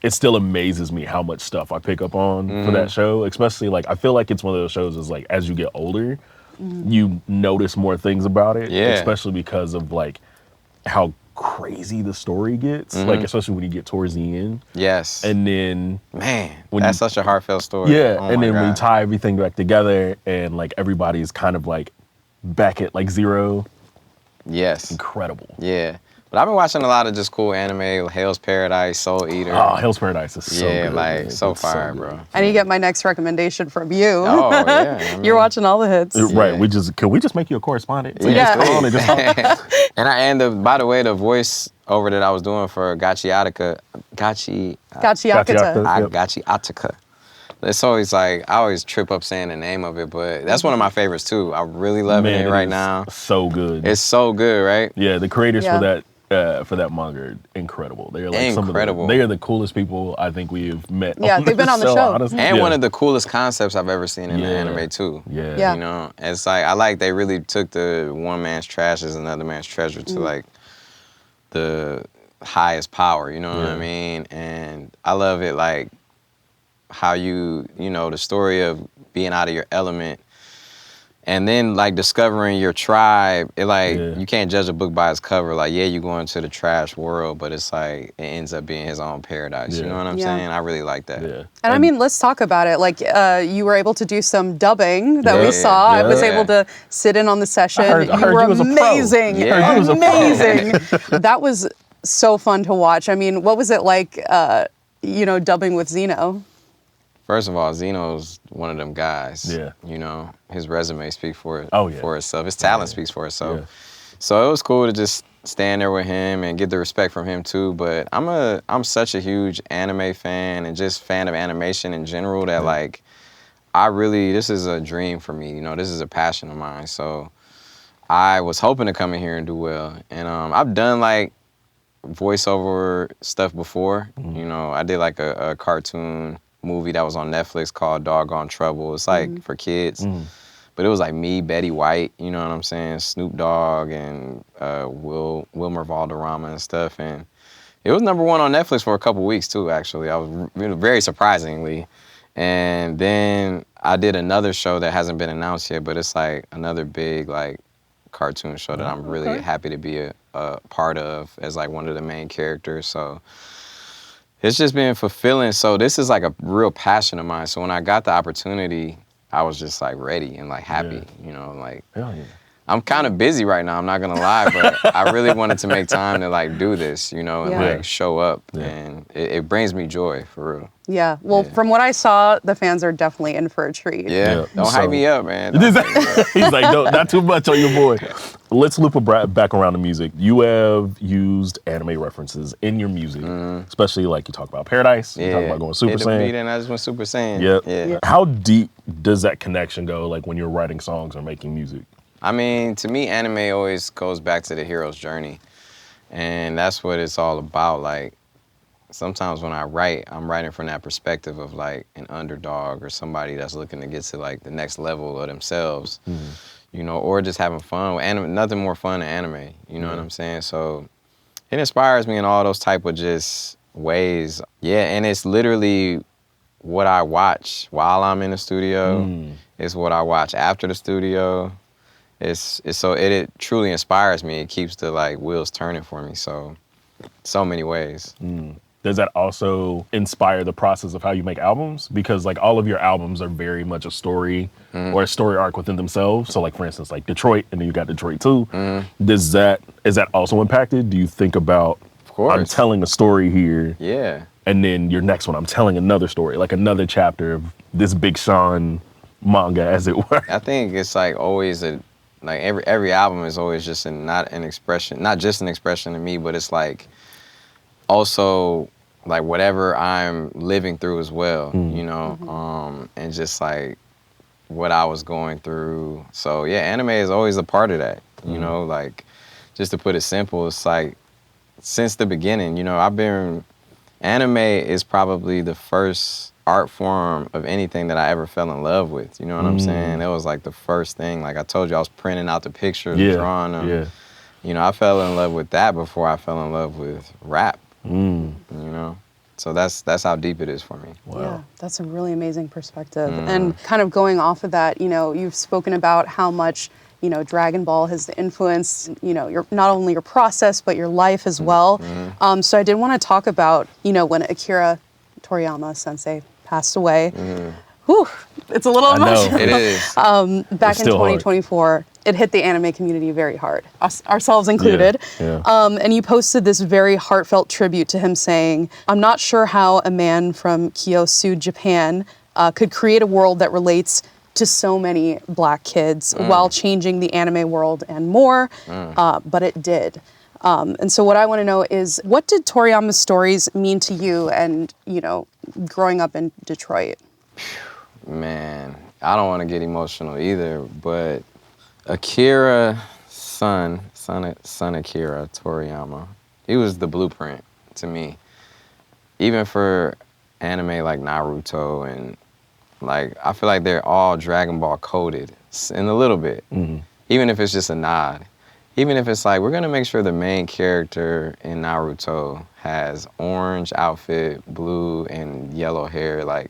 it still amazes me how much stuff I pick up on for Mm-hmm. that show. Especially like I feel like it's one of those shows is like as you get older, you notice more things about it. Yeah. Especially because of like how crazy the story gets. Mm-hmm. Like especially when you get towards the end, Yes. and then Man, when that's you- such a heartfelt story. yeah, Oh and my then we God. tie everything back together, and like everybody's kind of like back at like zero. Yes. Incredible. Yeah. But I've been watching a lot of just cool anime, Hell's Paradise, Soul Eater. Oh, Hell's Paradise is so yeah, good. like man. so It's fire, good. bro. I need to get my next recommendation from you. Oh, yeah. I mean, You're watching all the hits. Right, Yeah. can we just make you a correspondent? So you Yeah. just go on and just talk? By the way, the voice over that I was doing for Gachi Gachi Gachiakata. Yakata. Yep. Gachi Ataka. It's always like, I always trip up saying the name of it, but that's one of my favorites too. I'm really loving Man, it right is now. So good. It's so good, right? yeah, the creators Yeah. for that manga are incredible. They are like Incredible. they are the coolest people I think we've met. Yeah, they've been on the show. Honestly. And Yeah. one of the coolest concepts I've ever seen in the Yeah. anime too. Yeah. Yeah. You know, it's like, I like they really took the one man's trash as another man's treasure to like the highest power, you know what I Yeah. mean? And I love it like how you know, the story of being out of your element and then like discovering your tribe. It like, Yeah. you can't judge a book by its cover. Like, yeah, you go into the trash world, but it's like, it ends up being his own paradise. You Yeah. know what I'm Yeah. saying? I really like that. Yeah. And I mean, let's talk about it. Like, you were able to do some dubbing that Yeah. we saw. I was Yeah. able to sit in on the session. I heard you were you was a pro. amazing. Yeah. I heard you was a pro. Amazing. That was so fun to watch. I mean, what was it like, you know, dubbing with Zeno? First of all, Zeno's one of them guys. Yeah. You know, his resume speaks for yeah. itself. His talent speaks for itself. Yeah. So it was cool to just stand there with him and get the respect from him too. But I'm such a huge anime fan and just fan of animation in general that like this is a dream for me. You know, this is a passion of mine. So I was hoping to come in here and do well. And I've done like voiceover stuff before. You know, I did like a cartoon movie that was on Netflix called Doggone Trouble. It's like for kids. But it was like me, Betty White, you know what I'm saying, Snoop Dogg and Wilmer Valderrama and stuff. And it was #1 on Netflix for a couple weeks too, actually. I was very surprisingly. And then I did another show that hasn't been announced yet, but it's like another big like cartoon show that I'm really happy to be a part of as like one of the main characters. So it's just been fulfilling. So this is like a real passion of mine. So when I got the opportunity, I was just like ready and like happy, you know, like Hell yeah. I'm kind of busy right now, I'm not gonna lie, but I really wanted to make time to like do this, you know, and like show up, and it brings me joy, for real. Yeah, well, from what I saw, the fans are definitely in for a treat. Yeah, don't hype me up, man. He's like, no, not too much on your boy. Let's loop back around to music. You have used anime references in your music, especially like you talk about Paradise, you talk about going Super Saiyan. And I just went Super Saiyan. Yeah. How deep does that connection go, like when you're writing songs or making music? I mean, to me, anime always goes back to the hero's journey. And that's what it's all about. Like, sometimes when I write, I'm writing from that perspective of like an underdog or somebody that's looking to get to like the next level of themselves, you know, or just having fun. Nothing more fun than anime, you know what I'm saying? So it inspires me in all those type of just ways. Yeah, and it's literally what I watch while I'm in the studio. It's what I watch after the studio. It truly inspires me. It keeps the like wheels turning for me. So many ways. Does that also inspire the process of how you make albums? Because like all of your albums are very much a story or a story arc within themselves. So like for instance, like Detroit, and then you got Detroit 2. Is that also impacted? Do you think about, of course, I'm telling a story here. Yeah. And then your next one, I'm telling another story, like another chapter of this Big Shaun manga, as it were. I think it's like always every album is always just not just an expression to me, but it's like also like whatever I'm living through as well, you know, and just like what I was going through. So yeah, anime is always a part of that, you know, like just to put it simple, it's like since the beginning, you know, anime is probably the first art form of anything that I ever fell in love with. You know what I'm saying? It was like the first thing. Like I told you, I was printing out the pictures, drawing them. You know, I fell in love with that before I fell in love with rap. You know? So that's how deep it is for me. Wow. Yeah, that's a really amazing perspective. And kind of going off of that, you know, you've spoken about how much, you know, Dragon Ball has influenced, you know, not only your process, but your life as well. So I did want to talk about, you know, when Akira Toriyama sensei passed away. Whew, it's a little emotional. It is. Back in 2024, it hit the anime community very hard, ourselves included. And you posted this very heartfelt tribute to him saying, "I'm not sure how a man from Kyosu, Japan, could create a world that relates to so many Black kids while changing the anime world and more, but it did." And so what I want to know is, what did Toriyama's stories mean to you and, you know, growing up in Detroit? Man, I don't want to get emotional either, but Akira, son Akira Toriyama, he was the blueprint to me. Even for anime like Naruto, and like, I feel like they're all Dragon Ball coded in a little bit, even if it's just a nod. Even if it's like, we're gonna make sure the main character in Naruto has orange outfit, blue and yellow hair. Like,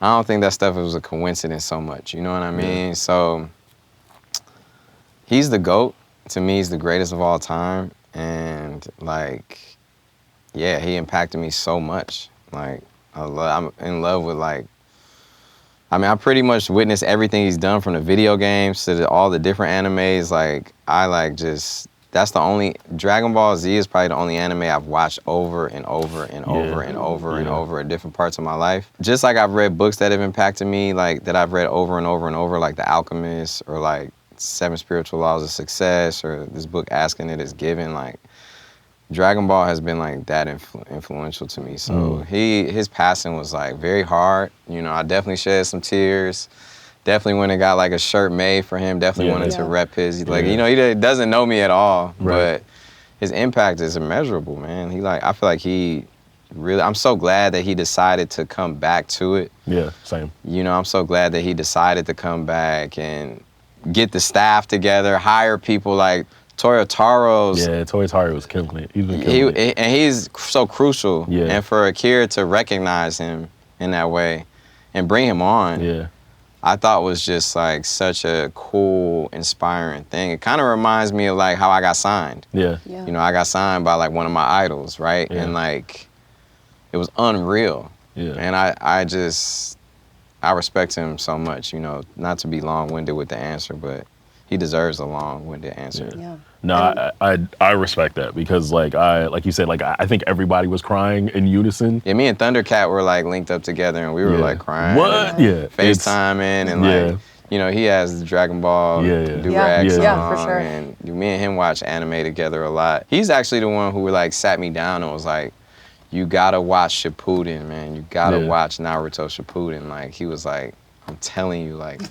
I don't think that stuff was a coincidence so much, you know what I mean? So, he's the GOAT. To me, he's the greatest of all time. And like, yeah, he impacted me so much. Like, I'm in love with like, I mean, I pretty much witnessed everything he's done, from the video games to all the different animes. Like, I like just that's the only, Dragon Ball Z is probably the only anime I've watched over and over and over and over and over at different parts of my life. Just like I've read books that have impacted me, like that I've read over and over and over, like The Alchemist or like Seven Spiritual Laws of Success or this book Asking It Is Given, like Dragon Ball has been like that influential to me. So his passing was like very hard. You know, I definitely shed some tears. Definitely went and got like a shirt made for him. Definitely wanted to rep his. Like, you know, he doesn't know me at all, but his impact is immeasurable, man. I feel like he really, I'm so glad that he decided to come back to it. Yeah, same. You know, I'm so glad that he decided to come back and get the staff together, hire people like Toyotaro's. Yeah, Toyotaro was killing it. He's been killing it. And he's so crucial. Yeah. And for Akira to recognize him in that way and bring him on. Yeah. I thought was just like such a cool, inspiring thing. It kind of reminds me of like how I got signed. Yeah. You know, I got signed by like one of my idols, right? Yeah. And like, it was unreal. Yeah. And I respect him so much, you know, not to be long-winded with the answer, but he deserves a long-winded answer. Yeah. No, I respect that because like you said, like I think everybody was crying in unison. Yeah, me and Thundercat were like linked up together and we were like crying. What? Yeah. FaceTiming and like, you know, he has the Dragon Ball do-rag song. Yeah, for sure. And me and him watch anime together a lot. He's actually the one who like sat me down and was like, you gotta watch Shippuden, man. You gotta watch Naruto Shippuden. Like, he was like, I'm telling you, like,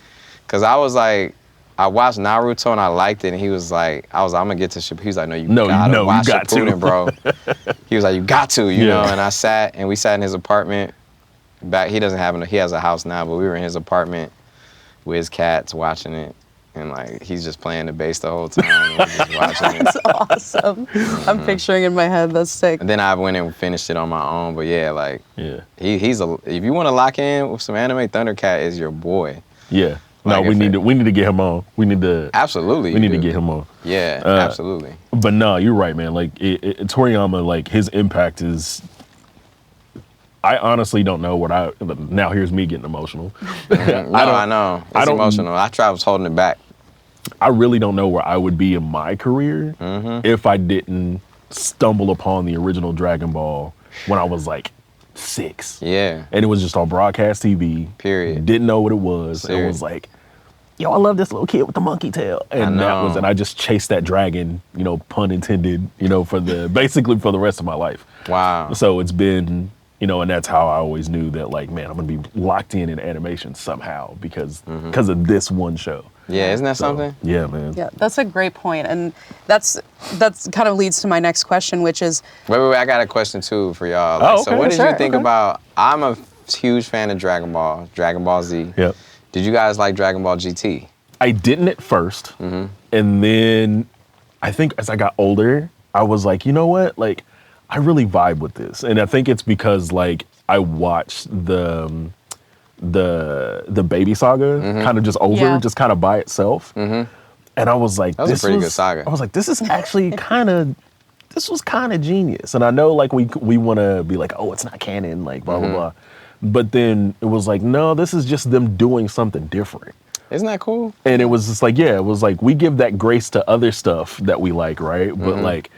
cause I was like, I watched Naruto and I liked it, and he was like, I'm gonna get to Shippuden. He was like, no, you gotta watch Shippuden, bro. He was like, you got to, you know. And we sat in his apartment. He has a house now, but we were in his apartment with his cats watching it, and like he's just playing the bass the whole time. And we're just watching it. That's awesome. I'm picturing in my head. That's sick. And then I went and finished it on my own. But yeah, like if you want to lock in with some anime, Thundercat is your boy. Yeah. No, Like we need to get him on. We need to absolutely. We need to get him on. Yeah, absolutely. But no, you're right, man. Like Toriyama, like his impact is. I honestly don't know now here's me getting emotional. I know. It's emotional. I was holding it back. I really don't know where I would be in my career if I didn't stumble upon the original Dragon Ball when I was like 6. Yeah. And it was just on broadcast TV. Period. Didn't know what it was. It was like, yo, I love this little kid with the monkey tail. And I just chased that dragon, you know, pun intended, you know, basically for the rest of my life. Wow. So it's been, you know, and that's how I always knew that, like, man, I'm gonna be locked in animation somehow because of this one show. Yeah, isn't that something? Yeah, man. Yeah, that's a great point, and that's kind of leads to my next question, which is. Wait, I got a question too for y'all. Like, okay. So what did you think about? I'm a huge fan of Dragon Ball Z. Yep. Did you guys like Dragon Ball GT? I didn't at first, and then I think as I got older, I was like, you know what, like, I really vibe with this, and I think it's because like I watched the Baby Saga kind of just just kind of by itself. And I was like, that was a pretty good saga. I was like, this was kind of genius. And I know like we want to be like, oh, it's not canon, like blah, blah, blah. But then it was like, no, this is just them doing something different. Isn't that cool? And it was just like, it was like, we give that grace to other stuff that we like, right? But like,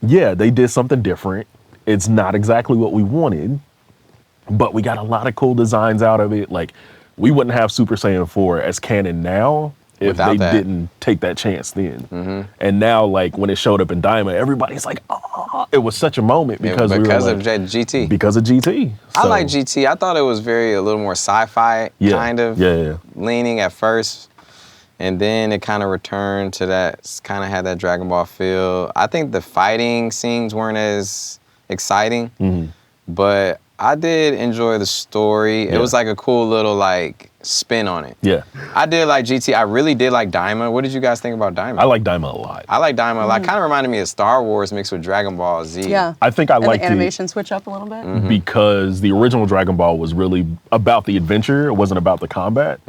yeah, they did something different. It's not exactly what we wanted, but we got a lot of cool designs out of it. Like, we wouldn't have Super Saiyan 4 as canon now if they didn't take that chance then. And now, like, when it showed up in Daima, everybody's like, oh, it was such a moment because of GT. Because of GT. So, I like GT. I thought it was a little more sci-fi kind of leaning at first. And then it kind of returned to that, kind of had that Dragon Ball feel. I think the fighting scenes weren't as exciting, but I did enjoy the story. It was like a cool little like spin on it. Yeah. I did like GT. I really did like Daima. What did you guys think about Daima? I like Daima a lot. I like Daima a lot. Kind of reminded me of Star Wars mixed with Dragon Ball Z. Yeah. I think I like the animation switch up a little bit. Because the original Dragon Ball was really about the adventure. It wasn't about the combat.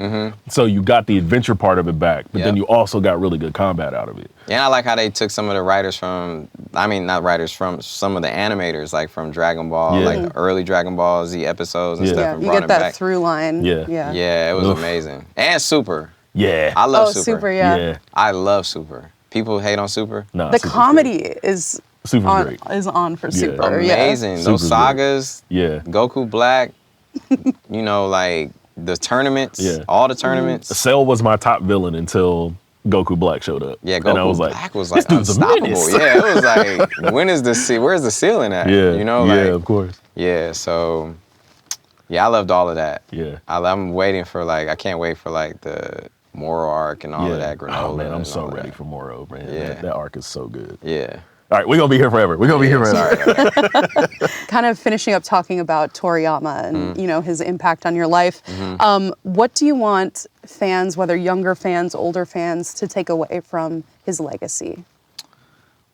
So you got the adventure part of it back, but then you also got really good combat out of it. And I like how they took some of the writers from some of the animators, like from Dragon Ball, like the early Dragon Ball Z episodes and stuff. Yeah, and you brought get it that back. through line. Yeah, it was amazing. And Super. Yeah. I love Super. Super, yeah. I love Super. People hate on Super. Nah, The Super's comedy great. is Super's on great. for Super. Amazing. Those Super's great. sagas. Yeah. Goku Black. You know, like the tournaments. Yeah. All the tournaments. Cell was my top villain until Goku Black showed up. Yeah, Goku and I was like, Black was this like dude's a unstoppable. menace. Yeah, it was like, where's the ceiling at? Yeah, You know, yeah, like, of course. yeah, so, yeah, I loved all of that. Yeah. I'm waiting for like, I can't wait for like the Moro arc and all of that granola. Oh man, I'm and so all ready that. for Moro, man. Yeah. That arc is so good. Yeah. All right, we're gonna be here forever. We're gonna be here forever. Sorry. Kind of finishing up talking about Toriyama and you know his impact on your life. What do you want fans, whether younger fans, older fans, to take away from his legacy?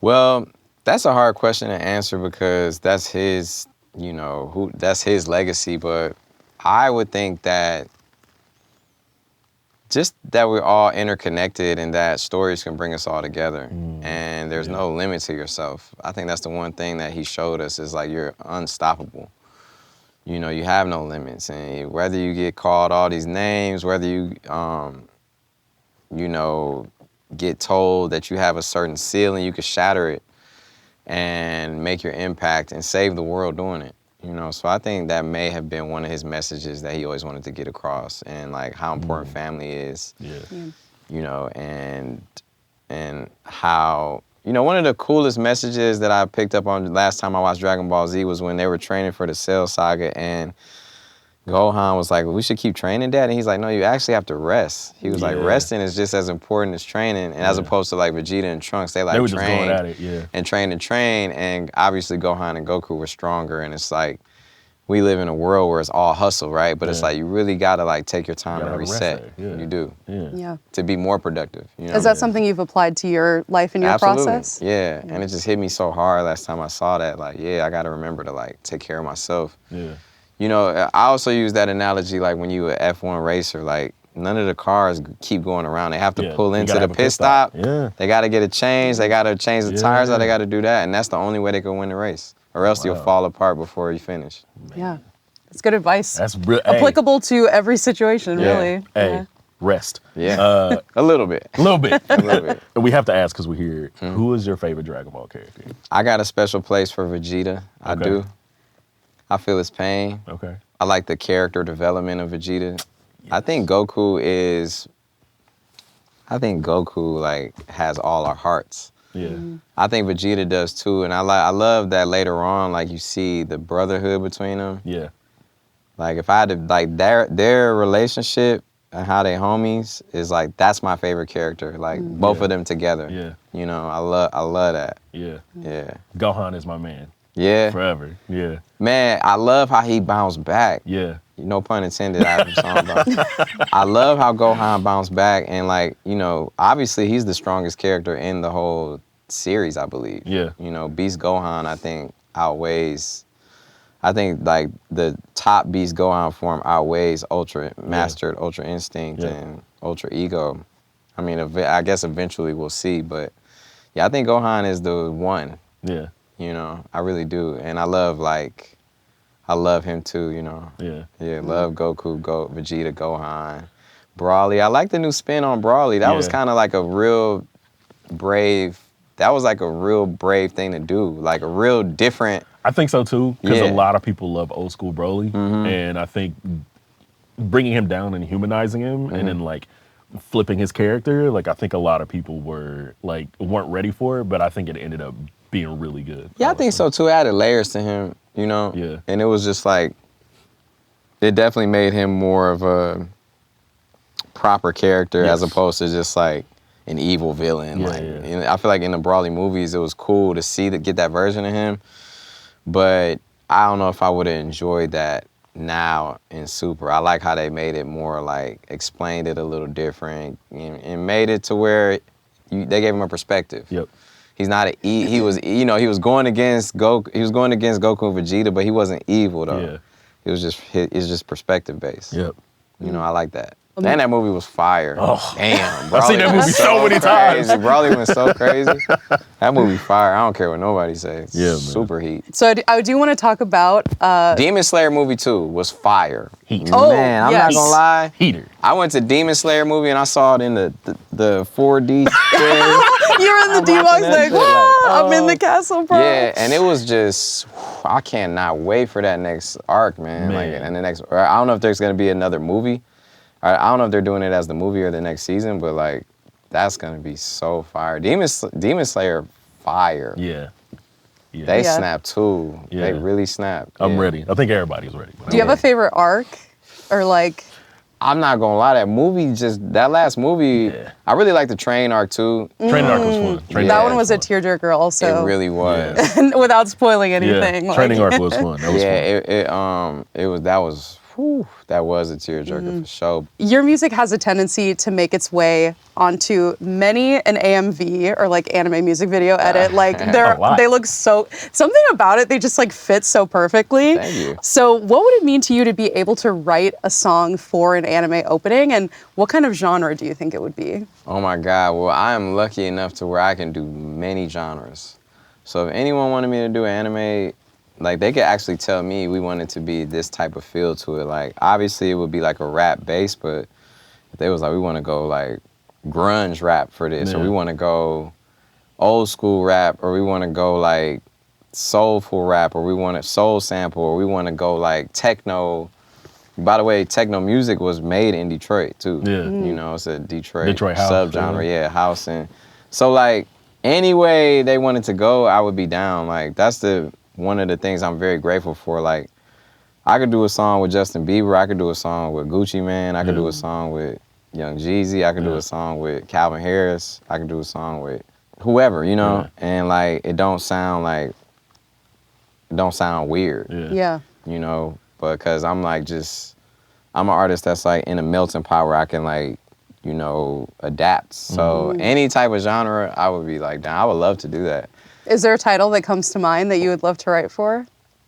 Well, that's a hard question to answer because that's his, you know, that's his legacy. But I would think that just that we're all interconnected and that stories can bring us all together. And there's no limit to yourself. I think that's the one thing that he showed us is like you're unstoppable. You know, you have no limits. And whether you get called all these names, whether you, you know, get told that you have a certain ceiling, you could shatter it and make your impact and save the world doing it. You know, so I think that may have been one of his messages that he always wanted to get across, and like how important family is. Yeah. You know, and how, you know, one of the coolest messages that I picked up on last time I watched Dragon Ball Z was when they were training for the Cell Saga, and Gohan was like, we should keep training, Dad. And he's like, no, you actually have to rest. He was like, resting is just as important as training. And as opposed to like Vegeta and Trunks, they like were just trained going at it, and trained. And obviously Gohan and Goku were stronger. And it's like, we live in a world where it's all hustle, right? But it's like, you really gotta like take your time and have a rest reset. day. Yeah. You do. Yeah. To be more productive. You know? Is that something you've applied to your life and your Absolutely. process? Yeah. And it just hit me so hard last time I saw that. Like, yeah, I gotta remember to like take care of myself. Yeah. You know, I also use that analogy like when you an F1 racer, like none of the cars keep going around. They have to pull you into gotta the have a pit stop. Yeah. They got to get a change. They got to change the tires out. They Yeah. got to do that. And that's the only way they can win the race. Or else you'll fall apart before you finish. Yeah. That's good advice. That's real. Applicable to every situation, really. Hey, rest. Yeah. A little bit. A little bit. A little bit. And we have to ask because we're here. Who is your favorite Dragon Ball character? I got a special place for Vegeta. I Okay. do. I feel his pain. Okay. I like the character development of Vegeta. I think Goku like has all our hearts. Yeah. I think Vegeta does too, and I love that later on, like you see the brotherhood between them. Yeah. Like if I had to, like their relationship and how they homies is like, that's my favorite character. Like both of them together. Yeah. You know, I love that. Yeah. Yeah. Gohan is my man. Yeah. Forever. Yeah. Man, I love how he bounced back. Yeah. No pun intended. I love how Gohan bounced back, and like, you know, obviously he's the strongest character in the whole series, I believe. Yeah. You know, Beast Gohan, I think like the top Beast Gohan form outweighs Ultra Mastered, Ultra Instinct, and Ultra Ego. I mean, I guess eventually we'll see, but yeah, I think Gohan is the one. Yeah. You know, I really do, and I love him too. You know. Yeah. Yeah, love Goku, Vegeta, Gohan, Broly. I like the new spin on Broly. That was kind of like a real brave. That was like a real brave thing to do. Like a real different. I think so too, because Yeah. a lot of people love old school Broly, and I think bringing him down and humanizing him, and then like flipping his character, like I think a lot of people weren't ready for it, but I think it ended up being really good. Yeah, I think so too. It added layers to him, you know. Yeah. And it was just like, it definitely made him more of a proper character as opposed to just like an evil villain. Yeah, like, yeah. and I feel like in the Broly movies, it was cool to get that version of him, but I don't know if I would have enjoyed that now in Super. I like how they made it more like, explained it a little different and made it to where they gave him a perspective. Yep. He's not he was, you know, he was going against Goku and Vegeta, but he wasn't evil though. Yeah. It was just, it's just perspective based. Yep. You know, I like that. Man, that movie was fire. Oh. Damn, I've seen that movie so many times. Broly went so crazy. That movie fire. I don't care what nobody says. Yeah, man. Super heat. So I do want to talk about Demon Slayer movie 2 was fire. Heat. Oh, Man, I'm not yes. gonna lie. Heater. I went to Demon Slayer movie and I saw it in the 4D. you're in the D-Box that like, shit, "Whoa, I'm in the castle, bro." Yeah, and it was just, I cannot wait for that next arc, man. Like, and the next, I don't know if there's gonna be another movie. I don't know if they're doing it as the movie or the next season, but like, that's gonna be so fire. Demon Slayer, fire. Yeah. They Yeah. snapped too. Yeah. They really snapped. I'm Yeah. ready. I think everybody's ready. Do you have a favorite arc, or like? I'm not gonna lie, that last movie, Yeah. I really like the train arc too. Training arc was fun. Training That arc one was a fun. tearjerker, also. It really was. Without spoiling anything. Yeah. like- Training arc was fun. That was fun. That was a tearjerker for sure. Your music has a tendency to make its way onto many an AMV or like anime music video edit. Like A lot. they look so, something about it, they just like fit so perfectly. Thank you. So what would it mean to you to be able to write a song for an anime opening, and what kind of genre do you think it would be? Oh my God, well, I am lucky enough to where I can do many genres. So if anyone wanted me to do an anime, like they could actually tell me we want it to be this type of feel to it. Like obviously it would be like a rap base, but if they was like, we want to go like grunge rap for this, or we want to go old school rap, or we want to go like soulful rap, or we want a soul sample, or we want to go like techno. By the way, techno music was made in Detroit too. Yeah. You know, it's a Detroit house, subgenre, yeah, house. And so like any way they wanted to go, I would be down. Like that's one of the things I'm very grateful for. Like I could do a song with Justin Bieber, I could do a song with Gucci Mane, I could do a song with Young Jeezy, I could do a song with Calvin Harris, I could do a song with whoever, you know? And like it don't sound weird. Yeah. You know, because I'm like I'm an artist that's like in a melting pot where I can like, you know, adapt. So any type of genre, I would be like, down. I would love to do that. Is there a title that comes to mind that you would love to write for?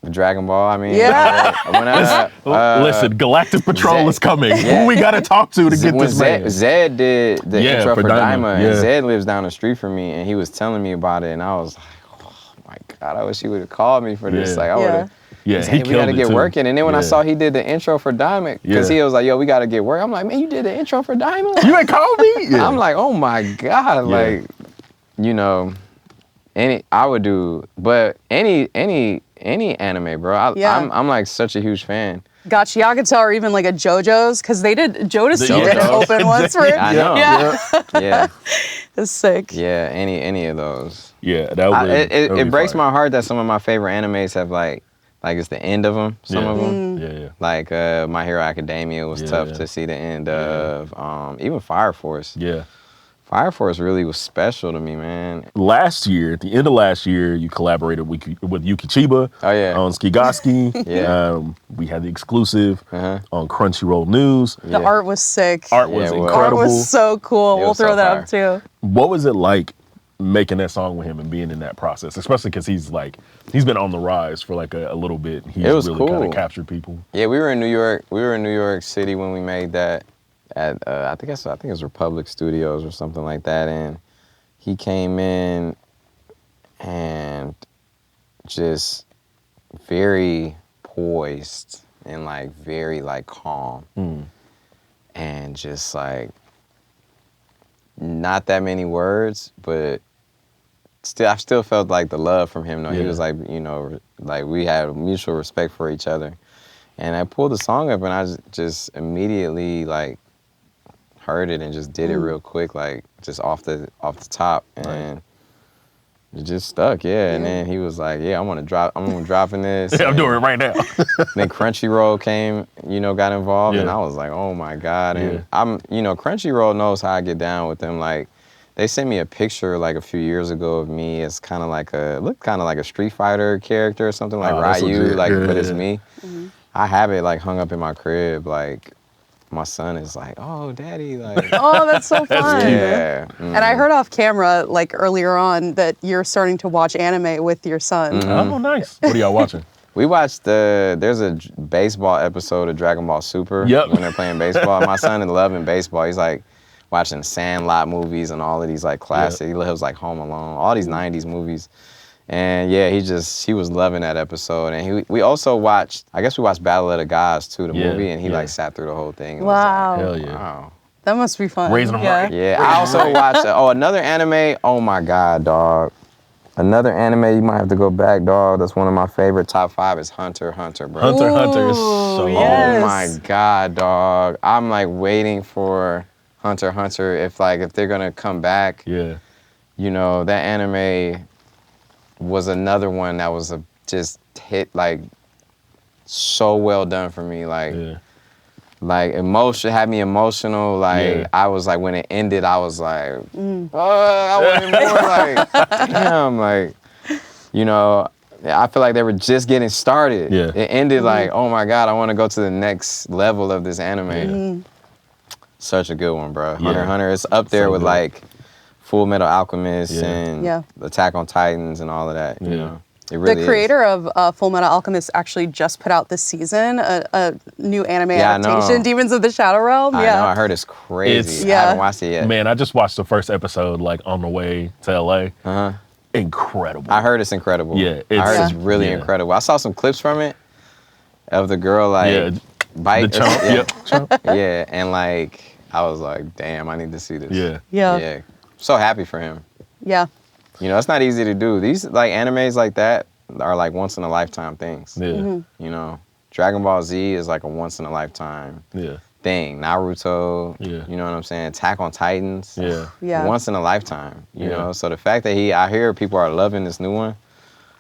Dragon Ball, I mean. Yeah. Listen, Galactic Patrol Zed. is coming. Yeah. Who we got to talk to get When this man? Zed did the Yeah, intro for for Daima, Daima, yeah. and Zed lives down the street from me, and he was telling me about it, and I was like, oh my God, I wish he would have called me for this. Yeah. Like I would have. Yeah, He killed we gotta it, get too. working. And then when I Yeah. saw he did the intro for Diamond, because Yeah. he was like, yo, we gotta get work. I'm like, man, you did the intro for Diamond? You ain't called me? Yeah. I'm like, oh my God. Yeah. Like, you know, I would do, but any anime, bro. Yeah. I'm like such a huge fan. Gotcha. Yeah, I could tell, or even like a JoJo's, because they did, Jodeci did JoJo's. open once for I know. Yeah. Yeah. It's sick. Yeah, any of those. Yeah, that would It breaks my heart that some of my favorite animes have like it's the end of them. Some of them, Yeah. like My Hero Academia was tough to see the end of. Even Fire Force. Yeah. Fire Force really was special to me, man. Last year, at the end of last year, you collaborated with Yuki Chiba Oh, yeah. on Skigoski. Yeah. We had the exclusive Uh-huh. on Crunchyroll News. The art was sick. Art was Yeah, it was. Art incredible. was so cool. It We'll was throw so that up too. What was it like making that song with him and being in that process, especially because he's been on the rise for like a little bit. He's It was really kind cool. of captured people. Yeah, we were in New York. We were in New York City when we made that at I think it was Republic Studios or something like that, and he came in and just very poised and like very like calm and just like not that many words, but I still felt like the love from him. Though he was like, you know, like we had mutual respect for each other. And I pulled the song up and I just immediately like heard it and just did it real quick, like just off the top, and it just stuck, And then he was like, "Yeah, I'm gonna dropping this." Yeah, I'm doing it right now. Then Crunchyroll came, you know, got involved, and Yeah. I was like, "Oh my God!" And Crunchyroll knows how I get down with them. Like, they sent me a picture like a few years ago of me as kind of like a Street Fighter character or something, like that's Ryu, legit. like, Yeah, but it's yeah. me. I have it like hung up in my crib, like. My son is like, "Oh, Daddy!" Like, Oh, that's so fun. yeah. And I heard off camera, like earlier on, that you're starting to watch anime with your son. Oh, nice. What are y'all watching? We watched there's a baseball episode of Dragon Ball Super Yep. when they're playing baseball. My son is loving baseball. He's like watching Sandlot movies and all of these like classic. He loves like Home Alone, all these 90s movies. And yeah, he was loving that episode. And we also watched, I guess we watched Battle of the Gods too, the movie, and he like sat through the whole thing. And Wow. Hell Was yeah. like, wow. That must be fun. Raising 'em right. Yeah, I also watched, another anime. Oh my God, dog. Another anime, you might have to go back, dog. That's one of my favorite top 5 is Hunter x Hunter, bro. Hunter x Hunter is so yes. Oh my God, dog. I'm like waiting for Hunter x Hunter if they're gonna come back. Yeah. You know, that anime was another one that was just hit like so well done for me. Like emotion had me emotional. Like I was like when it ended, I was like, I wanted more. Like damn, like you know, I feel like they were just getting started. Yeah. It ended like, oh my God, I want to go to the next level of this anime. Such a good one, bro. Hunter x Hunter is up there So with good. like Full Metal Alchemist Yeah. and Attack on Titans and all of that. You know, it really The creator of Full Metal Alchemist actually just put out this season a new anime adaptation, know. Demons of the Shadow Realm. I know. I heard it's crazy. I haven't watched it yet. Man, I just watched the first episode like on the way to LA. Uh-huh. Incredible. I heard it's incredible. Yeah, I heard it's- it's really yeah. incredible. I saw some clips from it of the girl like bite. The chomp. Yeah. Yep. Chomp. Yeah, and like I was like, damn, I need to see this. Yeah. Yeah. So happy for him. Yeah. You know, it's not easy to do. These like animes like that are like once in a lifetime things. Yeah. You know, Dragon Ball Z is like a once in a lifetime Yeah. thing. Naruto. Yeah. You know what I'm saying? Attack on Titans. Yeah. Yeah. Once in a lifetime. You Yeah. know, so the fact that I hear people are loving this new one,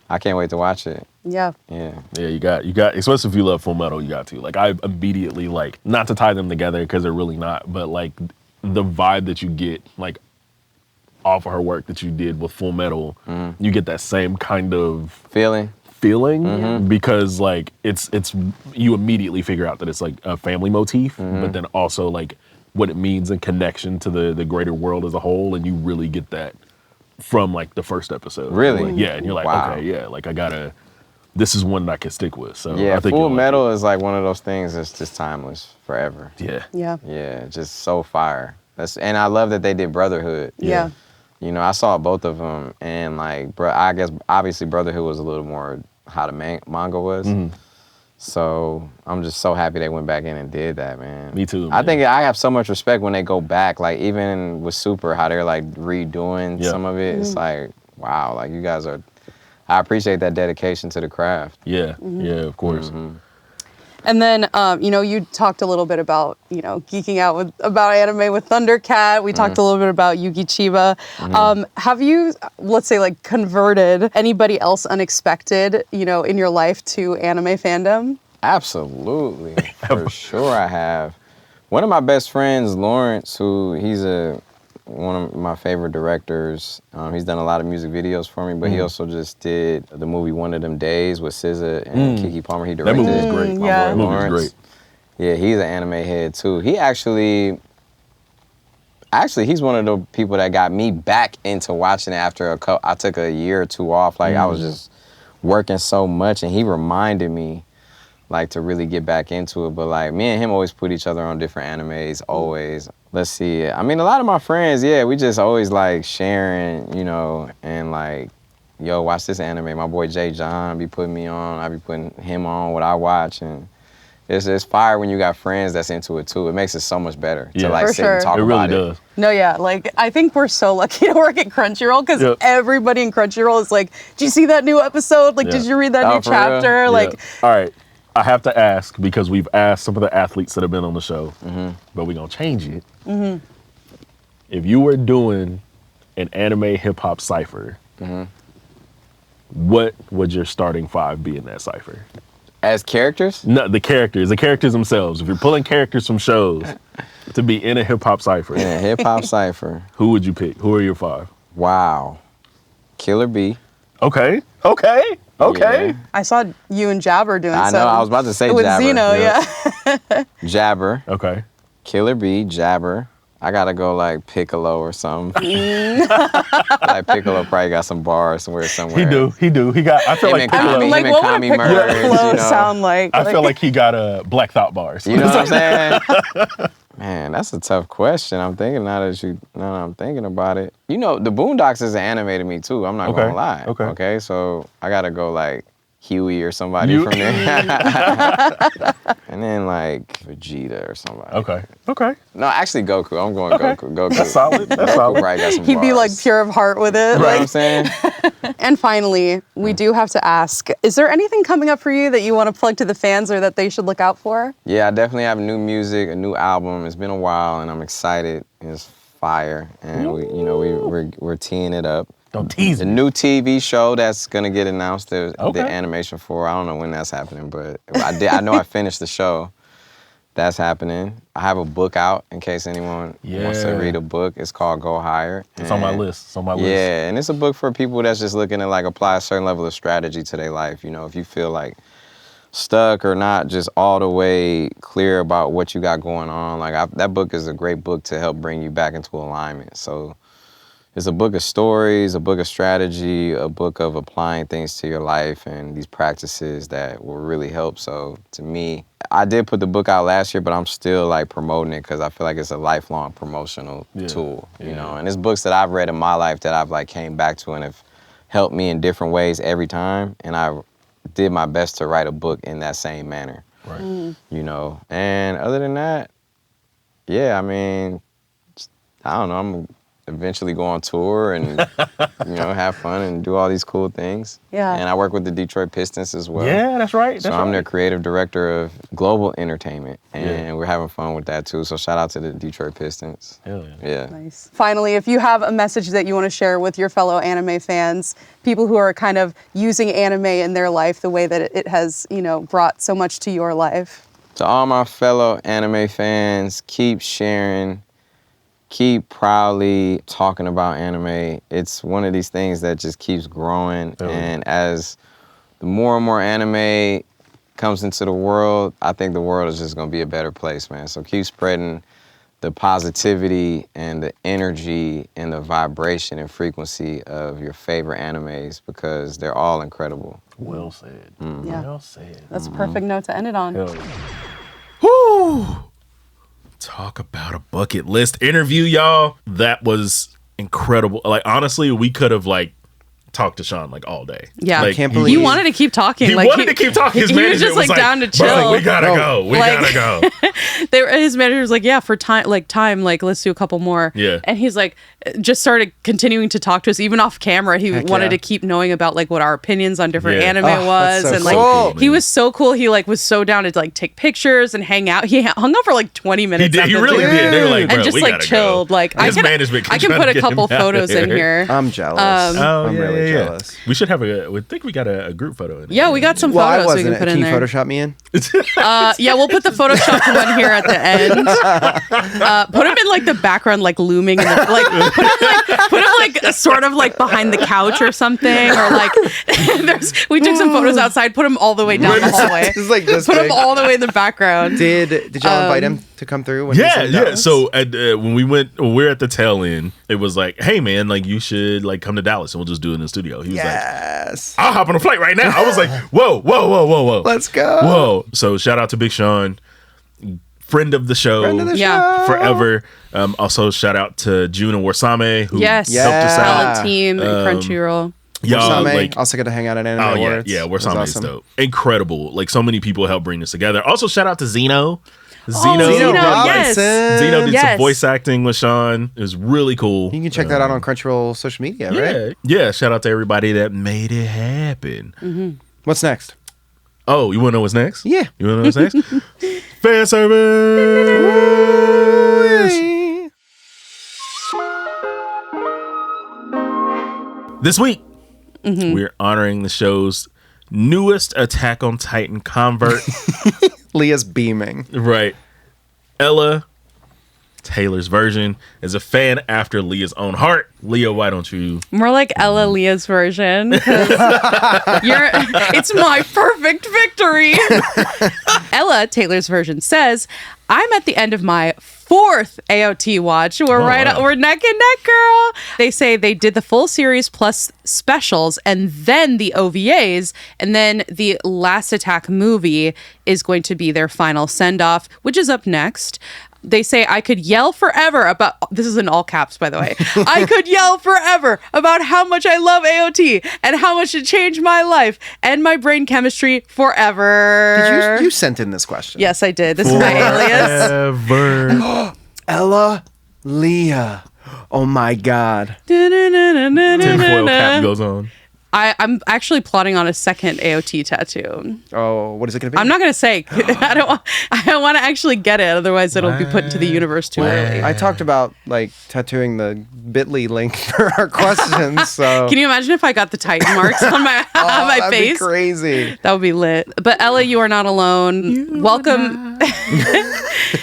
I can't wait to watch it. Yeah. Yeah. Yeah, you got, especially if you love Full Metal, you got to. Like, I immediately, like, not to tie them together because they're really not, but, like, the vibe that you get, like, off of her work that you did with Full Metal, you get that same kind of Feeling. because, like, it's you immediately figure out that it's, like, a family motif, but then also, like, what it means in connection to the greater world as a whole, and you really get that from, like, the first episode. Really? Like, yeah, and you're like, Wow. okay, yeah, like, this is one that I can stick with. So Yeah, I think Full you'll like Metal is like one of those things that's just timeless forever. it. Yeah. Yeah. Yeah, just so fire. And I love that they did Brotherhood. Yeah. You know, I saw both of them, and like, I guess obviously Brotherhood was a little more how the manga was. So I'm just so happy they went back in and did that, man. Me too, I man. think I have so much respect when they go back, like even with Super, how they're like redoing Yeah. some of it. It's like, wow, like you guys are. I appreciate that dedication to the craft. Yeah, yeah, of course. And then, you know, you talked a little bit about, you know, geeking out about anime with Thundercat. We talked a little bit about Yugi Chiba. Have you, let's say, like, converted anybody else unexpected, you know, in your life to anime fandom? Absolutely, for sure I have. One of my best friends, Lawrence, he's one of my favorite directors. He's done a lot of music videos for me, but he also just did the movie One of Them Days with SZA and Keke Palmer. He directed. movie was great. My Yeah. boy That movie was Lawrence. great. Yeah, he's an anime head too. He's one of the people that got me back into watching it after I took a year or two off. Like I was just working so much, and he reminded me like to really get back into it. But like me and him always put each other on different animes, always. Let's see. I mean, a lot of my friends, yeah, we just always like sharing, you know, and like, yo, watch this anime. My boy Jay John be putting me on. I be putting him on what I watch, and it's fire when you got friends that's into it too. It makes it so much better to Yeah. like For sit sure. and talk It really about it. does. No, yeah, like, I think we're so lucky to work at Crunchyroll because Yep. everybody in Crunchyroll is like, did you see that new episode? Like, Yeah. did you read that Oh, new for real? chapter? Yeah. Like, all right. I have to ask because we've asked some of the athletes that have been on the show, but we're going to change it. If you were doing an anime hip hop cipher, what would your starting 5 be in that cipher? As characters? No, the characters themselves. If you're pulling characters from shows to be in a hip hop cipher, In a hip hop cipher. who would you pick? Who are your 5? Wow. Killer B. Okay. Yeah. I saw you and Jabber doing I know, some I was about to say with Jabber. Xeno, Yeah. yeah. Jabber. Okay. Killer B, Jabber. I gotta go like Piccolo or something. Like Piccolo probably got some bars somewhere. He do. He got. I feel Him like and Piccolo. Kami, like, him what and would Kami a Piccolo merge, you know? sound like? I feel like he got Black Thought bars. You know what I'm saying? Man, that's a tough question. I'm thinking now that I'm thinking about it. You know, the Boondocks is an anime to me too. I'm not gonna lie. Okay, so I gotta go like Huey or somebody from there. And then like Vegeta or somebody. Okay. No, actually Goku. I'm going Goku. Goku. That's solid. That's Goku solid. probably got some He'd be like bars. pure of heart with it. You know what Like, I'm saying? and finally, we do have to ask, is there anything coming up for you that you want to plug to the fans or that they should look out for? Yeah, I definitely have new music, a new album. It's been a while, and I'm excited. It's fire, and we're teeing it up. Don't tease The me. new TV show that's gonna get announced. The animation for. I don't know when that's happening, but I know I finished the show. That's happening. I have a book out in case anyone wants to read a book. It's called Go Higher. It's on my list. Yeah, and it's a book for people that's just looking to like apply a certain level of strategy to their life. You know, if you feel like stuck or not just all the way clear about what you got going on, like that book is a great book to help bring you back into alignment. So it's a book of stories, a book of strategy, a book of applying things to your life and these practices that will really help. So to me, I did put the book out last year, but I'm still like promoting it because I feel like it's a lifelong promotional tool, you know? And it's books that I've read in my life that I've like came back to and have helped me in different ways every time. And I did my best to write a book in that same manner, you know? And other than that, yeah, I mean, I don't know, I'm eventually go on tour and have fun and do all these cool things. Yeah. And I work with the Detroit Pistons as well. Yeah, that's right. So I'm their creative director of global entertainment, and we're having fun with that too. So shout out to the Detroit Pistons. Hell yeah. Nice. Finally, if you have a message that you want to share with your fellow anime fans, people who are kind of using anime in their life the way that it has, brought so much to your life. To all my fellow anime fans, keep sharing, keep proudly talking about anime. It's one of these things that just keeps growing. And as the more and more anime comes into the world, I think the world is just gonna be a better place, man. So keep spreading the positivity and the energy and the vibration and frequency of your favorite animes because they're all incredible. Well said. Yeah. Well said. That's a perfect note to end it on. Hell yeah. Woo! Talk about a bucket list interview, y'all. That was incredible. Like, honestly, we could have talked to Shaun all day. Yeah, I can't believe he wanted to keep talking. He wanted to keep talking. His he was manager just down to chill. "Bro, we gotta go. We gotta go. His manager was like, yeah, for time, let's do a couple more. Yeah. And he's like, just started continuing to talk to us, even off camera. He wanted to keep knowing about what our opinions on different anime was, that's so and cool, he was so cool. He was so down to take pictures and hang out. He hung out for 20 minutes. He did. He really did. They were like, bro, and just we gotta chilled. go. I His management can try put to a get him couple out of photos in here. here. I'm jealous. I'm really jealous. We should have we think we got a group photo in there. Yeah, we got some Well, I photos we wasn't. can put Can in you there. Photoshop me in? Yeah, we'll put the Photoshop one here at the end. Put him in the background, looming, in the, put him sort of behind the couch or something, or we took some photos outside. Put him all the way down the hallway. It's like this Put him big. all the way in the background. Did y'all invite him to come through? When Yeah. So when we're at the tail end, it was like, hey man, you should come to Dallas and we'll just do it in the studio. He was yes. I'll hop on a flight right now. I was like, whoa. Let's go. Whoa. So shout out to Big Shaun, friend of the show. Yeah. Forever. Also shout out to June and Warsame who helped us out. Talent team and Crunchyroll. Y'all Warsame, also get to hang out at Anime Awards. Yeah, Warsame is awesome. dope. Incredible. So many people helped bring this together. Also shout out to Zeno. Zeno, yes. Zeno did Yes. some voice acting with Shaun. It was really cool. You can check that out on Crunchyroll social media, right? Yeah. Shout out to everybody that made it happen. What's next? Oh, you want to know what's next? Yeah. You want to know what's next? Fan service. This week, we're honoring the show's newest Attack on Titan convert. Leah's beaming. Right. Ella Taylor's version is a fan after Leah's own heart. Leah, why don't you? More like Ella Leah's version. 'Cause it's my perfect victory. Ella, Taylor's version, says, I'm at the end of my 4th AOT watch. We're we're neck and neck, girl. They say they did the full series plus specials and then the OVAs, and then the Last Attack movie is going to be their final send-off, which is up next. They say I could yell forever about, this is in all caps, by the way. I could yell forever about how much I love AOT and how much it changed my life and my brain chemistry forever. You sent in this question. Yes, I did. This is my alias. Ever. Ella Leah. Oh my God. Tinfoil cap goes on. I'm actually plotting on a second AOT tattoo. Oh, what is it going to be? I'm not going to say. I don't want to actually get it. Otherwise, it'll be put into the universe too early. I talked about like tattooing the bit.ly link for our questions. So Can you imagine if I got the Titan marks on my on my that'd face? be crazy. That would be lit. But Ella, you are not alone. Welcome.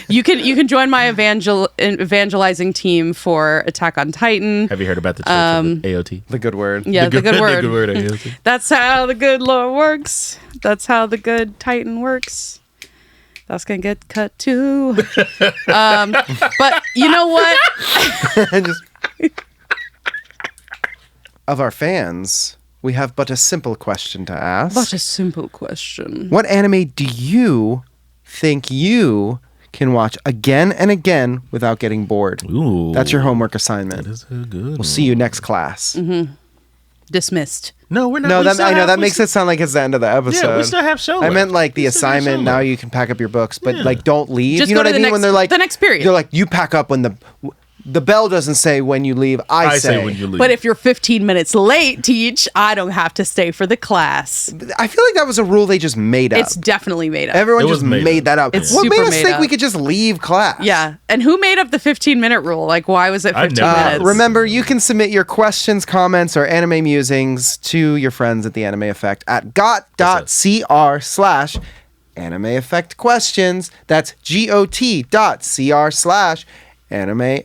You can join my evangelizing team for Attack on Titan. Have you heard about the church of AOT? The good word. Yeah, the good word. The good word AOT. That's how the good Lord works. That's how the good Titan works. That's gonna get cut too. But you know what? Of our fans, we have but a simple question to ask. What a simple question. What anime do you think you can watch again and again without getting bored? Ooh. That's your homework assignment. That is a good We'll see you next class. Dismissed. No, we're not. No, we that, still I know have- that we makes it sound like it's the end of the episode. Yeah, we still have show I left. meant like the We still have assignment. show Now left. you can pack up your books, but Yeah. like don't leave. Just you know go what to I the mean? When next- they're like the next period. They're like, you pack up when the bell doesn't say when you leave. I say when you leave. But if you're 15 minutes late, teach, I don't have to stay for the class. I feel like that was a rule they just made up. It's definitely made up. Everyone It was just made made that up. It's what made super us made think up. we could just leave class? Yeah. And who made up the 15-minute rule? Like, why was it I 15 never- minutes? Remember, you can submit your questions, comments, or anime musings to your friends at the Anime Effect at got.cr/Anime Effect Questions. That's got.cr/Anime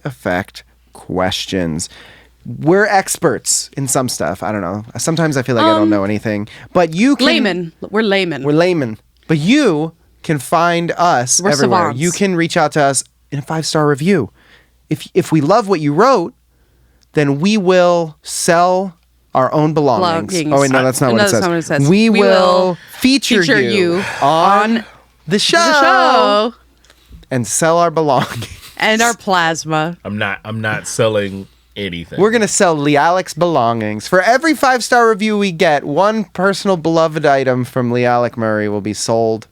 Effect Questions. We're experts in some stuff. I don't know. Sometimes I feel like I don't know anything. But you can... Layman. We're laymen. We're laymen. But you can find us We're everywhere. savants. You can reach out to us in a 5-star review. If we love what you wrote, then we will sell our own belongings. Oh wait, no, that's not what it says. That's not what it says. We will feature you on the show, the show and sell our belongings. and our plasma. I'm not selling anything. We're gonna sell LeAlec's belongings. For every 5-star review we get, one personal beloved item from LeAlec Murray will be sold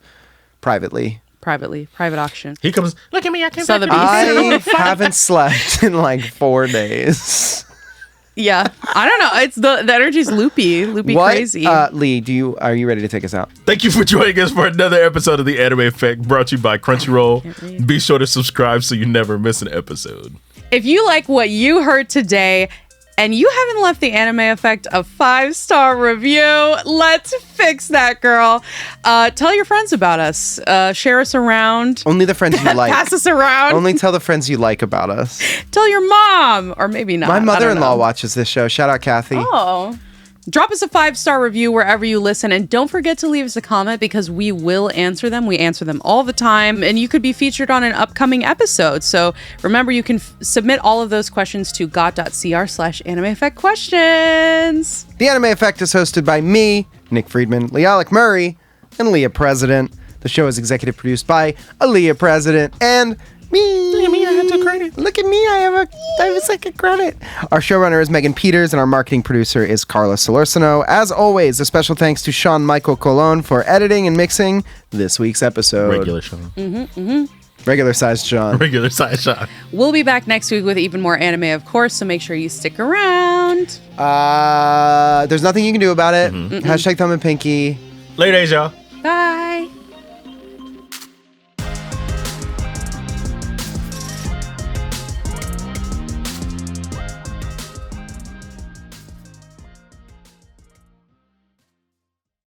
privately. Private auction. He comes. Look at me. I can't. Sotheby's. I haven't slept in like 4 days. Yeah. I don't know. It's the energy's loopy crazy. Lee, are you ready to take us out? Thank you for joining us for another episode of the Anime Effect, brought to you by Crunchyroll. Be sure to subscribe so you never miss an episode. If you like what you heard today and you haven't left the Anime Effect a 5-star review, let's fix that, girl. Tell your friends about us. Share us around. Only the friends you like. Pass us around. Only tell the friends you like about us. Tell your mom, or maybe not. My I don't mother-in-law know. watches this show. Shout out Kathy. Oh. Drop us a 5-star review wherever you listen, and don't forget to leave us a comment because we will answer them. We answer them all the time, and you could be featured on an upcoming episode. So remember, you can submit all of those questions to got.cr/Anime Effect Questions. The Anime Effect is hosted by me, Nick Friedman, LeAlec Murray, and Leah President. The show is executive produced by Leah President and me. Look at me, I have to credit. Look at me, I have a second credit. Our showrunner is Megan Peters, and our marketing producer is Carla Solorzano. As always, a special thanks to Shaun Michael Colon for editing and mixing this week's episode. Regular Shaun. Regular sized Shaun. Regular size Shaun. We'll be back next week with even more anime, of course, so make sure you stick around. There's nothing you can do about it. Hashtag thumb and pinky. Later, days, y'all. Bye.